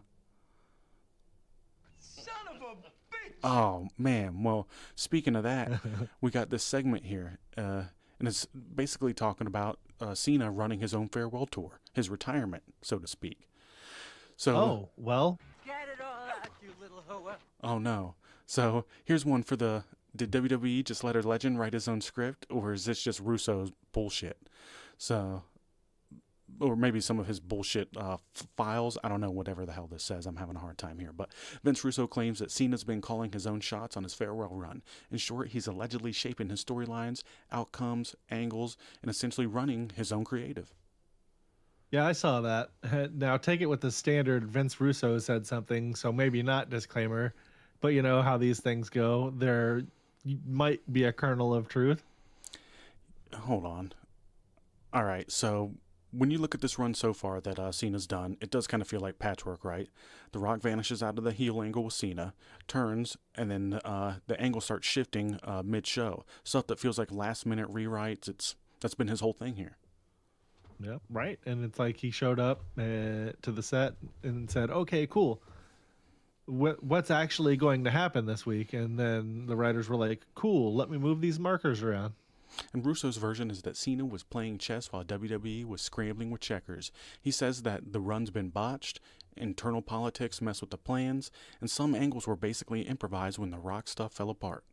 Son of a bitch! Oh man. Well, speaking of that, we got this segment here, and it's basically talking about Cena running his own farewell tour, his retirement, so to speak. So, Oh well. Get it all out, you little hoa. oh no. So here's one for the. Did WWE just let a legend write his own script, or is this just Russo's bullshit? So, or maybe some of his bullshit files. I don't know, whatever the hell this says. I'm having a hard time here. But Vince Russo claims that Cena's been calling his own shots on his farewell run. In short, he's allegedly shaping his storylines, outcomes, angles, and essentially running his own creative. Yeah, I saw that. Now take it with the standard. Vince Russo said something, so maybe not disclaimer, but you know how these things go. There might be a kernel of truth. Hold on. All right, so When you look at this run so far that Cena's done, it does kind of feel like patchwork, right? The Rock vanishes out of the heel angle with Cena, turns, and then the angle starts shifting mid-show. Stuff that feels like last-minute rewrites. That's been his whole thing here. Yeah, right. And it's like he showed up to the set and said, "Okay, cool. What's actually going to happen this week?" And then the writers were like, "Cool, let me move these markers around." And Russo's version is that Cena was playing chess while WWE was scrambling with checkers. He says that the run's been botched, internal politics messed with the plans, and some angles were basically improvised when the Rock stuff fell apart.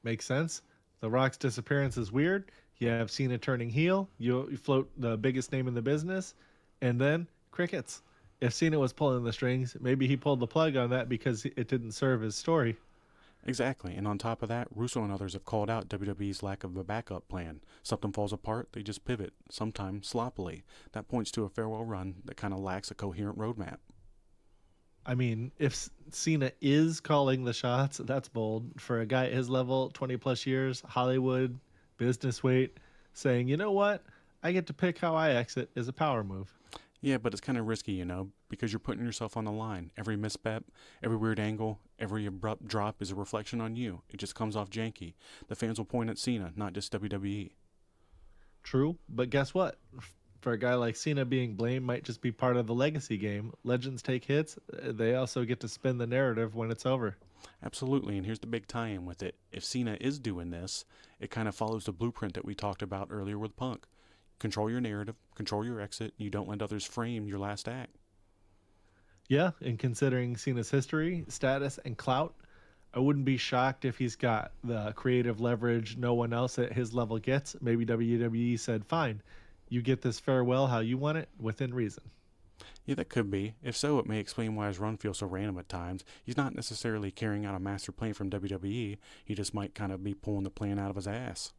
Makes sense. The Rock's disappearance is weird. You have Cena turning heel. You float the biggest name in the business, and then crickets. If Cena was pulling the strings, maybe he pulled the plug on that because it didn't serve his story. Exactly, and on top of that, Russo and others have called out WWE's lack of a backup plan. Something falls apart, they just pivot, sometimes sloppily. That points to a farewell run that kind of lacks a coherent roadmap. I mean, if Cena is calling the shots, that's bold. For a guy at his level, 20 plus years, Hollywood, business weight, saying, "You know what? I get to pick how I exit," is a power move. Yeah, but it's kind of risky, because you're putting yourself on the line. Every misstep, every weird angle, every abrupt drop is a reflection on you. It just comes off janky. The fans will point at Cena, not just WWE. True, but guess what? For a guy like Cena, being blamed might just be part of the legacy game. Legends take hits. They also get to spin the narrative when it's over. Absolutely, and here's the big tie-in with it. If Cena is doing this, it kind of follows the blueprint that we talked about earlier with Punk. Control your narrative, control your exit, and you don't let others frame your last act. Yeah, and considering Cena's history, status, and clout, I wouldn't be shocked if he's got the creative leverage no one else at his level gets. Maybe WWE said, "Fine, you get this farewell how you want it, within reason." Yeah, that could be. If so, it may explain why his run feels so random at times. He's not necessarily carrying out a master plan from WWE. He just might kind of be pulling the plan out of his ass.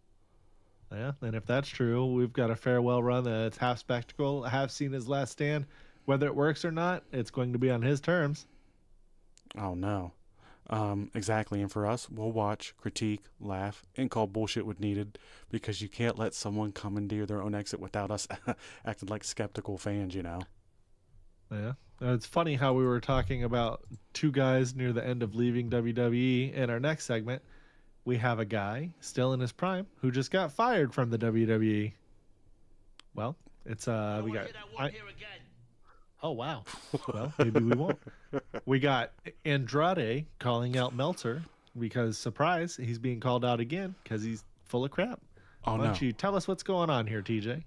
Yeah, and if that's true, we've got a farewell run that's half spectacle, half Cena's last stand. Whether it works or not, it's going to be on his terms. Oh, no. Exactly. And for us, we'll watch, critique, laugh, and call bullshit when needed because you can't let someone commandeer their own exit without us acting like skeptical fans, Yeah. It's funny how we were talking about two guys near the end of leaving WWE. In our next segment, we have a guy still in his prime who just got fired from the WWE. Well, it's we got Oh wow. Well, maybe we won't. We got Andrade calling out Meltzer because surprise, he's being called out again because he's full of crap. Oh, Why no. don't you tell us what's going on here, TJ?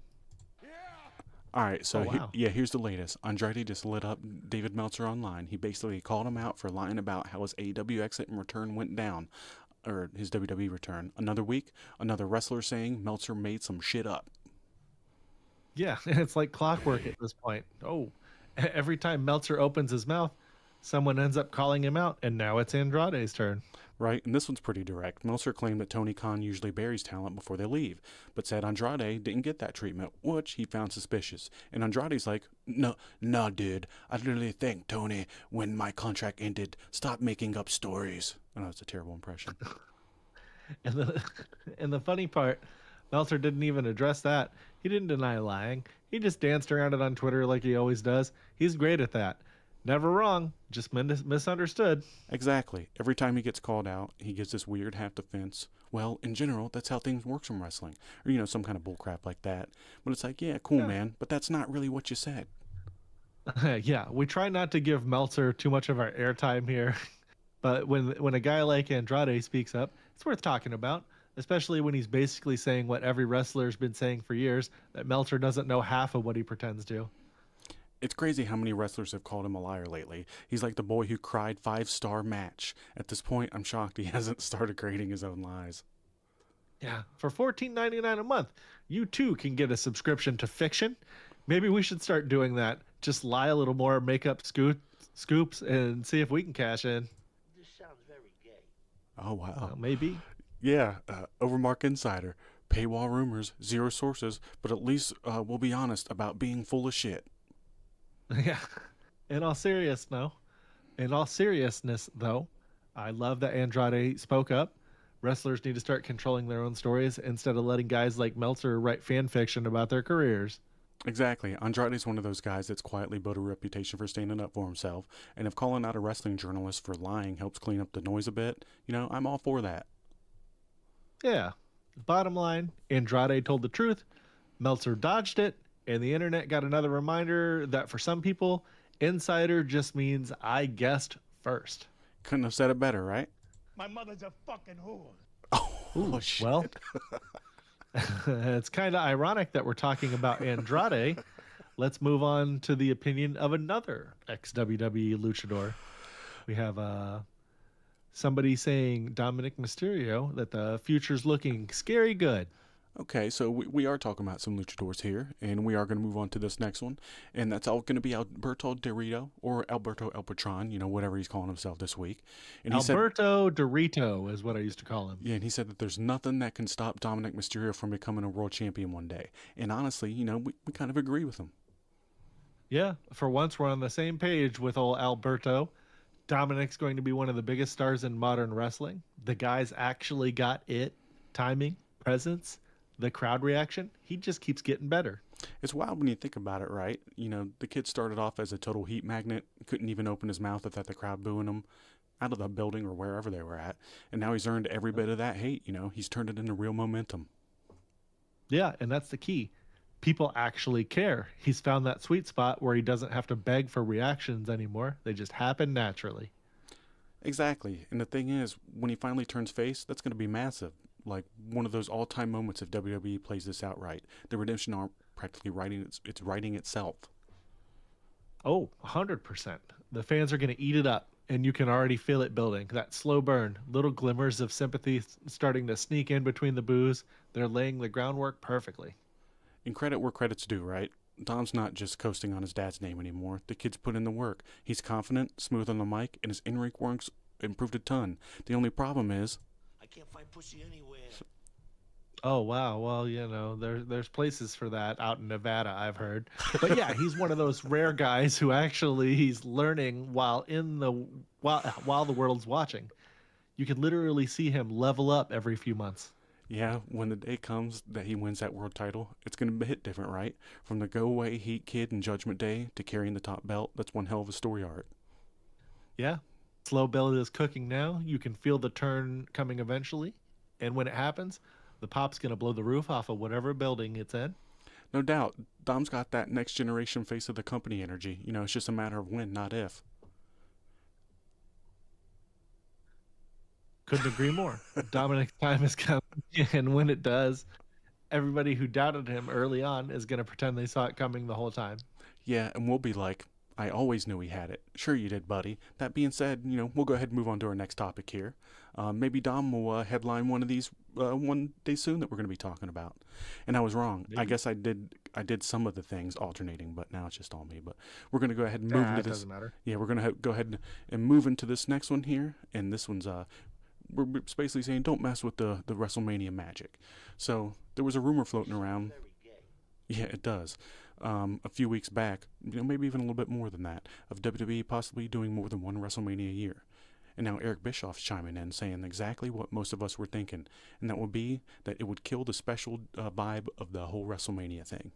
All right, so Oh, wow. here's the latest. Andrade just lit up David Meltzer online. He basically called him out for lying about how his AEW exit and return went down, or his WWE return. Another week, another wrestler saying Meltzer made some shit up. Yeah, it's like clockwork at this point. Oh, every time Meltzer opens his mouth, someone ends up calling him out, and now it's Andrade's turn. Right, and this one's pretty direct. Meltzer claimed that Tony Khan usually buries talent before they leave, but said Andrade didn't get that treatment, which he found suspicious. And Andrade's like, no, dude, I literally thanked Tony when my contract ended. Stop making up stories. I know it's a terrible impression. And the funny part, Meltzer didn't even address that. He didn't deny lying. He just danced around it on Twitter like he always does. He's great at that. Never wrong, just misunderstood. Exactly. Every time he gets called out, he gives this weird half defense. Well, in general, that's how things work in wrestling. Or, some kind of bullcrap like that. But it's like, yeah, cool, man, but that's not really what you said. Yeah, we try not to give Meltzer too much of our airtime here. But when a guy like Andrade speaks up, it's worth talking about, especially when he's basically saying what every wrestler's been saying for years, that Meltzer doesn't know half of what he pretends to. It's crazy how many wrestlers have called him a liar lately. He's like the boy who cried 5-star match. At this point, I'm shocked he hasn't started creating his own lies. Yeah, for $14.99 a month, you too can get a subscription to fiction. Maybe we should start doing that. Just lie a little more, make up scoops, and see if we can cash in. This sounds very gay. Oh, wow. Well, maybe. Yeah, Overmark Insider. Paywall rumors, zero sources, but at least we'll be honest about being full of shit. Yeah. In all seriousness, though, I love that Andrade spoke up. Wrestlers need to start controlling their own stories instead of letting guys like Meltzer write fan fiction about their careers. Exactly. Andrade's one of those guys that's quietly built a reputation for standing up for himself, and if calling out a wrestling journalist for lying helps clean up the noise a bit, I'm all for that. Yeah. Bottom line, Andrade told the truth, Meltzer dodged it, and the internet got another reminder that for some people, insider just means I guessed first. Couldn't have said it better, right? My mother's a fucking whore. Oh, shit. Well, it's kind of ironic that we're talking about Andrade. Let's move on to the opinion of another ex-WWE luchador. We have somebody saying, Dominik Mysterio, that the future's looking scary good. Okay, so we are talking about some luchadors here, and we are going to move on to this next one, and that's all going to be Alberto Dorito, or Alberto El Patron, whatever he's calling himself this week. And he Alberto Dorito is what I used to call him. Yeah, and he said that there's nothing that can stop Dominik Mysterio from becoming a world champion one day. And honestly, we kind of agree with him. Yeah, for once we're on the same page with old Alberto. Dominic's going to be one of the biggest stars in modern wrestling. The guy's actually got it, timing, presence, the crowd reaction. He just keeps getting better. It's wild when you think about it, right? The kid started off as a total heat magnet, couldn't even open his mouth without the crowd booing him out of the building or wherever they were at. And now he's earned every bit of that hate, he's turned it into real momentum. Yeah, and that's the key. People actually care. He's found that sweet spot where he doesn't have to beg for reactions anymore. They just happen naturally. Exactly. And the thing is, when he finally turns face, that's going to be massive. Like one of those all-time moments if WWE plays this out right. The redemption arc practically it's writing itself. Oh, 100%. The fans are going to eat it up, and you can already feel it building. That slow burn, little glimmers of sympathy starting to sneak in between the boos. They're laying the groundwork perfectly. And credit where credit's due, right? Dom's not just coasting on his dad's name anymore. The kid's put in the work. He's confident, smooth on the mic, and his in-ring work's improved a ton. The only problem is, I can't find pussy anywhere. Oh, wow. Well, there's places for that out in Nevada, I've heard. But yeah, he's one of those rare guys who actually he's learning while the world's watching. You can literally see him level up every few months. yeah, when the day comes that he wins that world title, it's going to hit different, right? From the go-away Heat kid in Judgment Day to carrying the top belt, that's one hell of a story arc. Yeah. Slow build is cooking now. You can feel the turn coming eventually. And when it happens, the pop's going to blow the roof off of whatever building it's in. No doubt, Dom's got that next generation face of the company energy. It's just a matter of when, not if. Couldn't agree more. Dominic's time is coming. And when it does, everybody who doubted him early on is going to pretend they saw it coming the whole time. Yeah, and we'll be like, I always knew he had it. Sure you did, buddy. That being said, we'll go ahead and move on to our next topic here. Maybe Dom will headline one of these one day soon that we're going to be talking about. And I was wrong. Maybe. I guess I did some of the things alternating, but now it's just all me. But we're going to go ahead and move into this. Doesn't matter. Yeah, we're going to go ahead and move into this next one here. And this one's we're basically saying don't mess with the WrestleMania magic. So there was a rumor floating around. Very gay. Yeah, it does. A few weeks back, maybe even a little bit more than that, of WWE possibly doing more than one WrestleMania a year. And now Eric Bischoff's chiming in saying exactly what most of us were thinking, and that would be that it would kill the special vibe of the whole WrestleMania thing.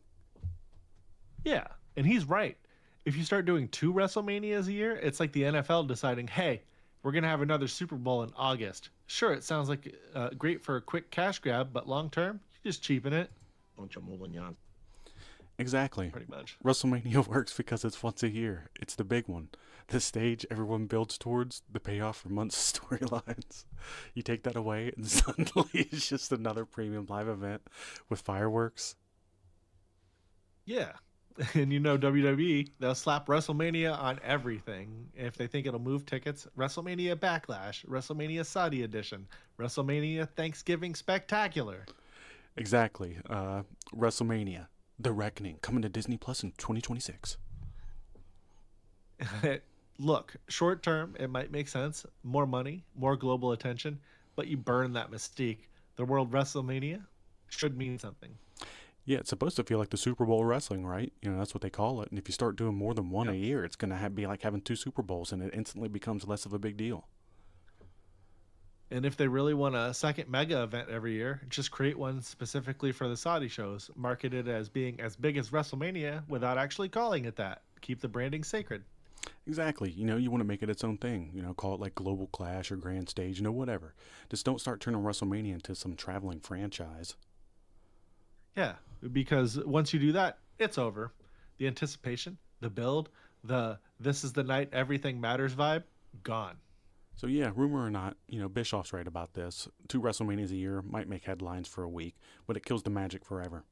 Yeah, and he's right. If you start doing 2 WrestleManias a year, it's like the NFL deciding, hey, we're going to have another Super Bowl in August. Sure, it sounds like great for a quick cash grab, but long term, you just cheapen it. Exactly. Pretty much. WrestleMania works because it's once a year. It's the big one. The stage everyone builds towards, the payoff for months of storylines. You take that away, and suddenly it's just another premium live event with fireworks. Yeah. And WWE, they'll slap WrestleMania on everything. If they think it'll move tickets, WrestleMania Backlash, WrestleMania Saudi Edition, WrestleMania Thanksgiving Spectacular. Exactly. WrestleMania, The Reckoning, coming to Disney Plus in 2026. Look, short term, it might make sense. More money, more global attention, but you burn that mystique. The World WrestleMania should mean something. Yeah, it's supposed to feel like the Super Bowl wrestling, right? That's what they call it. And if you start doing more than one a year, it's going to be like having 2 Super Bowls, and it instantly becomes less of a big deal. And if they really want a second mega event every year, just create one specifically for the Saudi shows, market it as being as big as WrestleMania without actually calling it that. Keep the branding sacred. Exactly. You want to make it its own thing. Call it like Global Clash or Grand Stage, whatever. Just don't start turning WrestleMania into some traveling franchise. Yeah, because once you do that, it's over. The anticipation, the build, the this is the night everything matters vibe, gone. So yeah, rumor or not, Bischoff's right about this. 2 WrestleManias a year might make headlines for a week, but it kills the magic forever.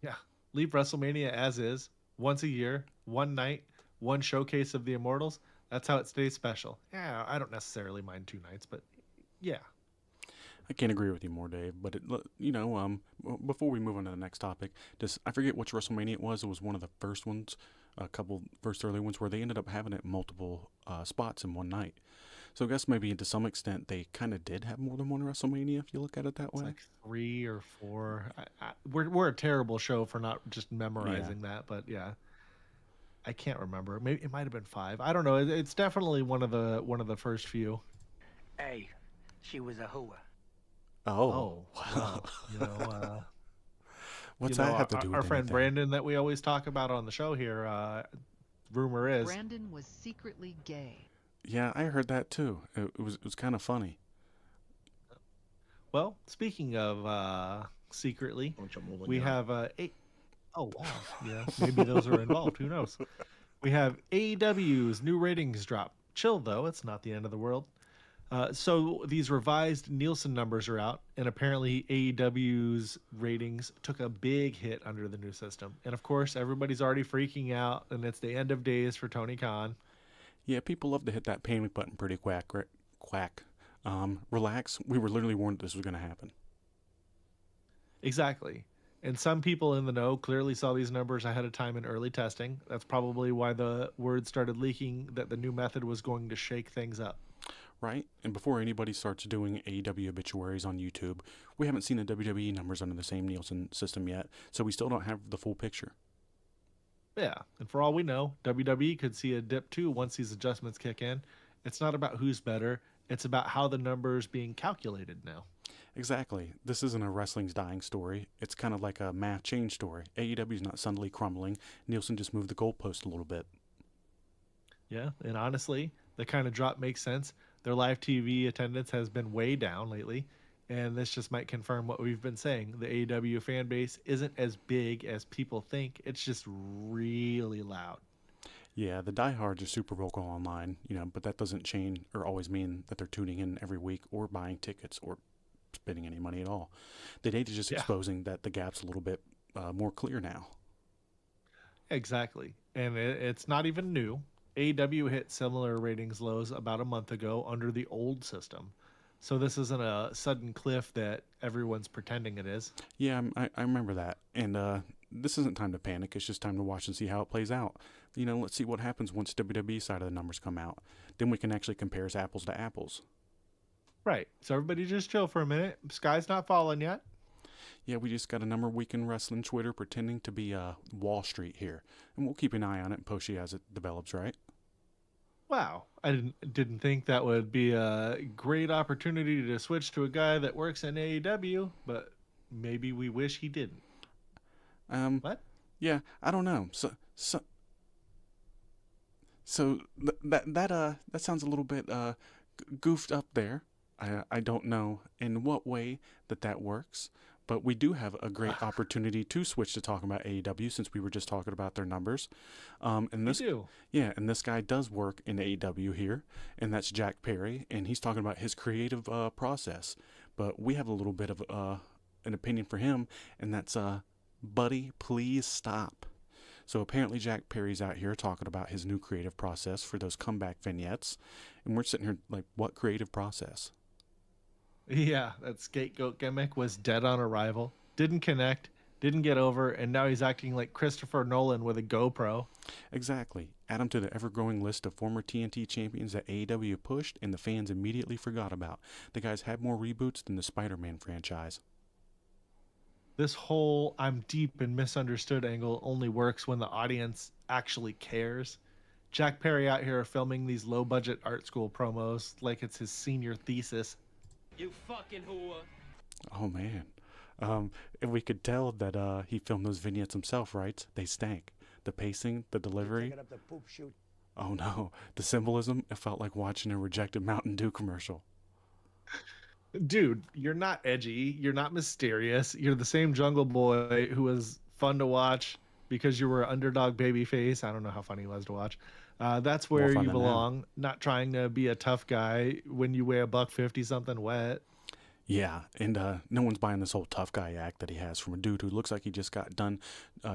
Yeah. Leave WrestleMania as is, once a year, one night, one showcase of the Immortals. That's how it stays special. Yeah, I don't necessarily mind 2 nights, but yeah. I can't agree with you more, Dave. But before we move on to the next topic, I forget which WrestleMania it was. It was one of the first ones, a couple first early ones where they ended up having it multiple spots in one night. So I guess maybe to some extent they kind of did have more than one WrestleMania if you look at it that It's way. like 3 or 4. We're a terrible show for not just memorizing that, but yeah, I can't remember. Maybe it might have been 5. I don't know. It's definitely one of the first few. Hey, she was a hooah. Oh, Wow. What's that have to do with our friend anything? Brandon that we always talk about on the show here? Rumor is Brandon was secretly gay. Yeah, I heard that too. It was kind of funny. Well, speaking of secretly, we have 8. Oh wow, yeah, maybe those are involved. Who knows? We have AEW's new ratings drop. Chill though, it's not the end of the world. So these revised Nielsen numbers are out, and apparently AEW's ratings took a big hit under the new system. And of course, everybody's already freaking out, and it's the end of days for Tony Khan. Yeah, people love to hit that panic button pretty quack. Relax. We were literally warned this was going to happen. Exactly. And some people in the know clearly saw these numbers ahead of time in early testing. That's probably why the word started leaking that the new method was going to shake things up. Right? And before anybody starts doing AEW obituaries on YouTube, we haven't seen the WWE numbers under the same Nielsen system yet, so we still don't have the full picture. Yeah, and for all we know, WWE could see a dip too once these adjustments kick in. It's not about who's better, it's about how the numbers being calculated now. Exactly. This isn't a wrestling's dying story. It's kind of like a math change story. AEW's not suddenly crumbling. Nielsen just moved the goalpost a little bit. Yeah, and honestly, the kind of drop makes sense. Their live TV attendance has been way down lately, and this just might confirm what we've been saying. The AEW fan base isn't as big as people think. It's just really loud. Yeah, the diehards are super vocal online, but that doesn't change or always mean that they're tuning in every week or buying tickets or spending any money at all. The data is just exposing that the gap's a little bit more clear now. Exactly. And it's not even new. AEW hit similar ratings lows about a month ago under the old system. So this isn't a sudden cliff that everyone's pretending it is. Yeah, I remember that. And this isn't time to panic. It's just time to watch and see how it plays out. Let's see what happens once WWE side of the numbers come out. Then we can actually compare apples to apples. Right. So everybody just chill for a minute. Sky's not falling yet. Yeah, we just got a number week in wrestling Twitter pretending to be Wall Street here. And we'll keep an eye on it and post you as it develops, right? Wow. I didn't think that would be a great opportunity to switch to a guy that works in AEW, but maybe we wish he didn't. What? Yeah, I don't know. So that sounds a little bit goofed up there. I don't know in what way that works, but we do have a great opportunity to switch to talking about AEW since we were just talking about their numbers. And this, and this guy does work in AEW here, and that's Jack Perry, and he's talking about his creative process. But we have a little bit of an opinion for him, and that's buddy, please stop. So apparently Jack Perry's out here talking about his new creative process for those comeback vignettes, and we're sitting here like, what creative process? Yeah, that scapegoat gimmick was dead on arrival. Didn't connect, didn't get over, and now he's acting like Christopher Nolan with a GoPro. Exactly. Add him to the ever-growing list of former TNT champions that AEW pushed and the fans immediately forgot about. The guy's had more reboots than the Spider-Man franchise. This whole I'm deep and misunderstood angle only works when the audience actually cares. Jack Perry out here filming these low budget art school promos like it's his senior thesis. You fucking whore. Oh man. And we could tell that he filmed those vignettes himself, right? They stank. The pacing, the delivery. Up the poop shoot. Oh no. The symbolism, it felt like watching a rejected Mountain Dew commercial. Dude, you're not edgy. You're not mysterious. You're the same Jungle Boy who was fun to watch because you were an underdog baby face. I don't know how funny he was to watch. That's where fun you than belong. Not trying to be a tough guy when you weigh $150 something wet. Yeah, and no one's buying this whole tough guy act that he has from a dude who looks like he just got done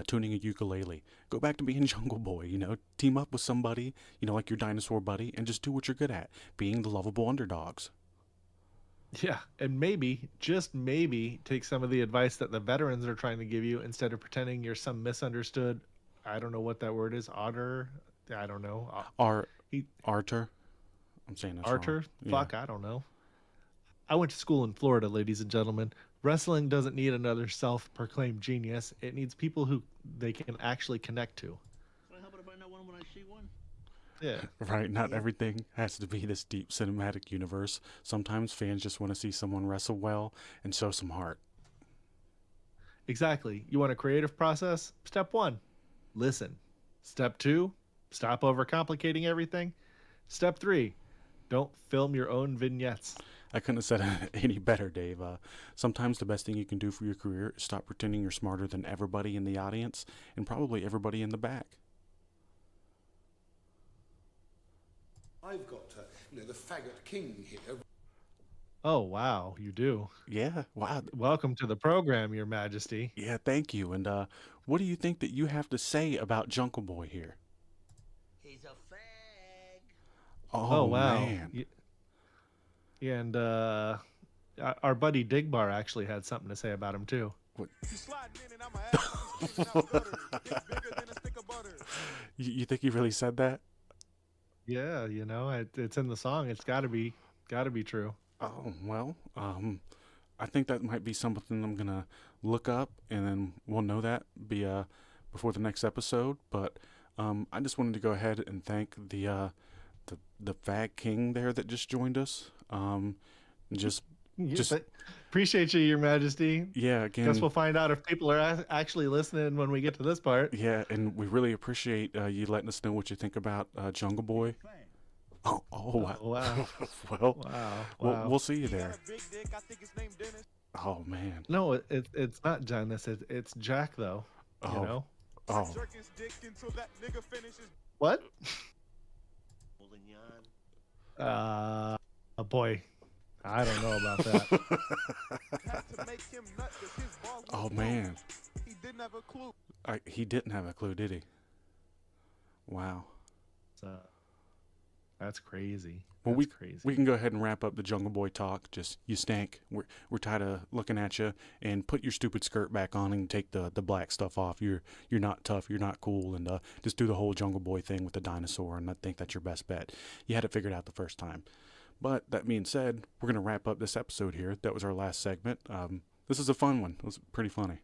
tuning a ukulele. Go back to being Jungle Boy, you know, team up with somebody, you know, like your dinosaur buddy, and just do what you're good at, being the lovable underdogs. Yeah, and maybe, just maybe, take some of the advice that the veterans are trying to give you instead of pretending you're some misunderstood, I don't know what that word is, otter, I don't know. Arter. I'm saying that Arter? wrong. Fuck, Yeah. I don't know. I went to school in Florida, ladies and gentlemen. Wrestling doesn't need another self-proclaimed genius. It needs people who they can actually connect to. Well, how about if I know one when I see one? Yeah. Right, not everything has to be this deep cinematic universe. Sometimes fans just want to see someone wrestle well and show some heart. Exactly. You want a creative process? Step 1, listen. Step 2, stop overcomplicating everything. Step 3, don't film your own vignettes. I couldn't have said it any better, Dave. Sometimes the best thing you can do for your career is stop pretending you're smarter than everybody in the audience and probably everybody in the back. I've got, the faggot king here. Oh, wow, you do. Yeah, wow. Welcome to the program, Your Majesty. Yeah, thank you. And what do you think that you have to say about Jungle Boy here? He's a fag. Oh, wow. man. Yeah, and our buddy Digbar actually had something to say about him, too. You think he really said that? Yeah, you know, it's in the song. It's got to be true. Oh, well, I think that might be something I'm going to look up, and then we'll know that before the next episode. But I just wanted to go ahead and thank the Fag King there that just joined us. Just Appreciate you, Your Majesty. Yeah, again. Guess we'll find out if people are actually listening when we get to this part. Yeah, and we really appreciate you letting us know what you think about Jungle Boy. Oh wow. Oh, wow. Well, Wow. we'll see you there. Oh man. No, it's not Dennis. It's Jack though. You know. Oh. What? Boy, I don't know about that. Oh man. He didn't have a clue. He didn't have a clue, did he? Wow. That's crazy. Well, That's crazy. we can go ahead and wrap up the Jungle Boy talk. Just, you stank. We're tired of looking at you. And put your stupid skirt back on and take the black stuff off. You're not tough. You're not cool. And just do the whole Jungle Boy thing with the dinosaur. And I think that's your best bet. You had it figured out the first time. But that being said, we're going to wrap up this episode here. That was our last segment. This is a fun one. It was pretty funny.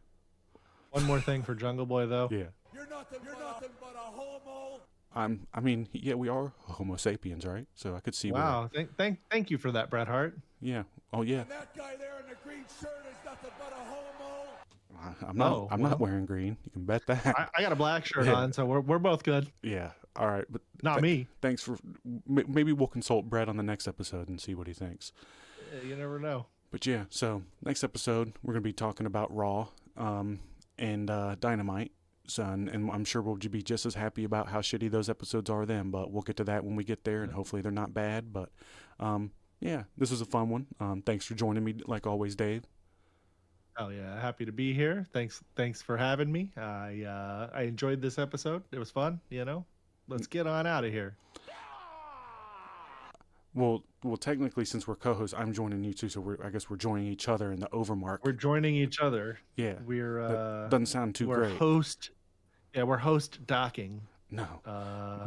One more thing for Jungle Boy though. Yeah. You're nothing but a homo. I mean, yeah, we are Homo sapiens, right? So I could see. Wow. Thank you for that, Bret Hart. Yeah. Oh yeah. And that guy there in the green shirt is nothing but a homo. I'm not wearing green. You can bet that. I got a black shirt on, so we're both good. Yeah. All right. But Not me. Thanks for. Maybe we'll consult Brett on the next episode and see what he thinks. You never know. But yeah. So next episode we're gonna be talking about Raw, and Dynamite. So, and I'm sure we'll be just as happy about how shitty those episodes are then. But we'll get to that when we get there, and hopefully they're not bad. But yeah, this was a fun one. Thanks for joining me, like always, Dave. Oh yeah, happy to be here. Thanks for having me. I enjoyed this episode. It was fun. You know, let's get on out of here. Well, technically, since we're co-hosts, I'm joining you too. So I guess we're joining each other in the OverMark. We're joining each other. Yeah, We're that doesn't sound too we're great. We're host docking. No,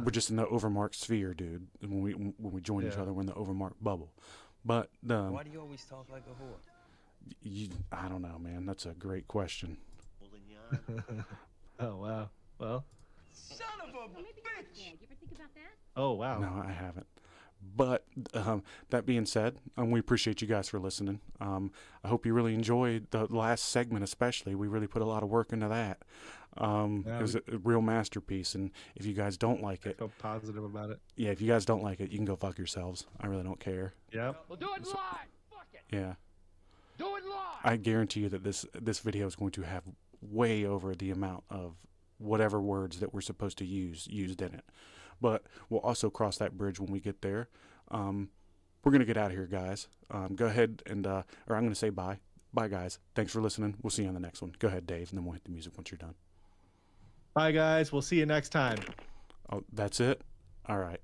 we're just in the OverMark sphere, dude. When we join each other, we're in the OverMark bubble. But Why do you always talk like a whore? I don't know, man. That's a great question. Oh wow. Well, Son of a Maybe you're bitch! dead. You ever think about that? Oh wow. No, I haven't. But that being said, we appreciate you guys for listening. I hope you really enjoyed the last segment, especially. We really put a lot of work into that. It was a real masterpiece. And if you guys don't like I it, feel positive about it. yeah, if you guys don't like it, you can go fuck yourselves. I really don't care. Yep. We'll do it live. Fuck it. Yeah. Do it live. I guarantee you that this video is going to have way over the amount of whatever words that we're supposed to use used in it. But we'll also cross that bridge when we get there. We're going to get out of here, guys. Go ahead and, or I'm going to say bye. Bye, guys. Thanks for listening. We'll see you on the next one. Go ahead, Dave, and then we'll hit the music once you're done. Bye guys. We'll see you next time. Oh, that's it? All right.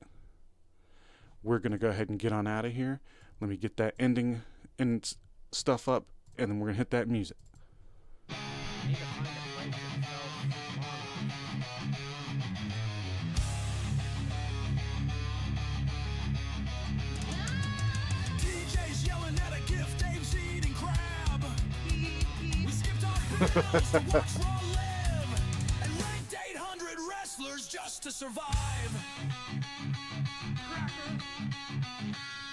We're going to go ahead and get on out of here. Let me get that ending and stuff up, and then we're going to hit that music. Need to find a place that sells DJ's yelling at a gift, Dave's eating crab. We skipped our bills to watch Raw live and ranked 800 wrestlers just to survive.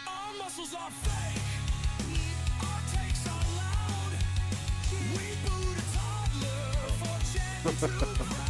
Our muscles are fake. Our takes are loud. We booed a toddler for chanting too proud.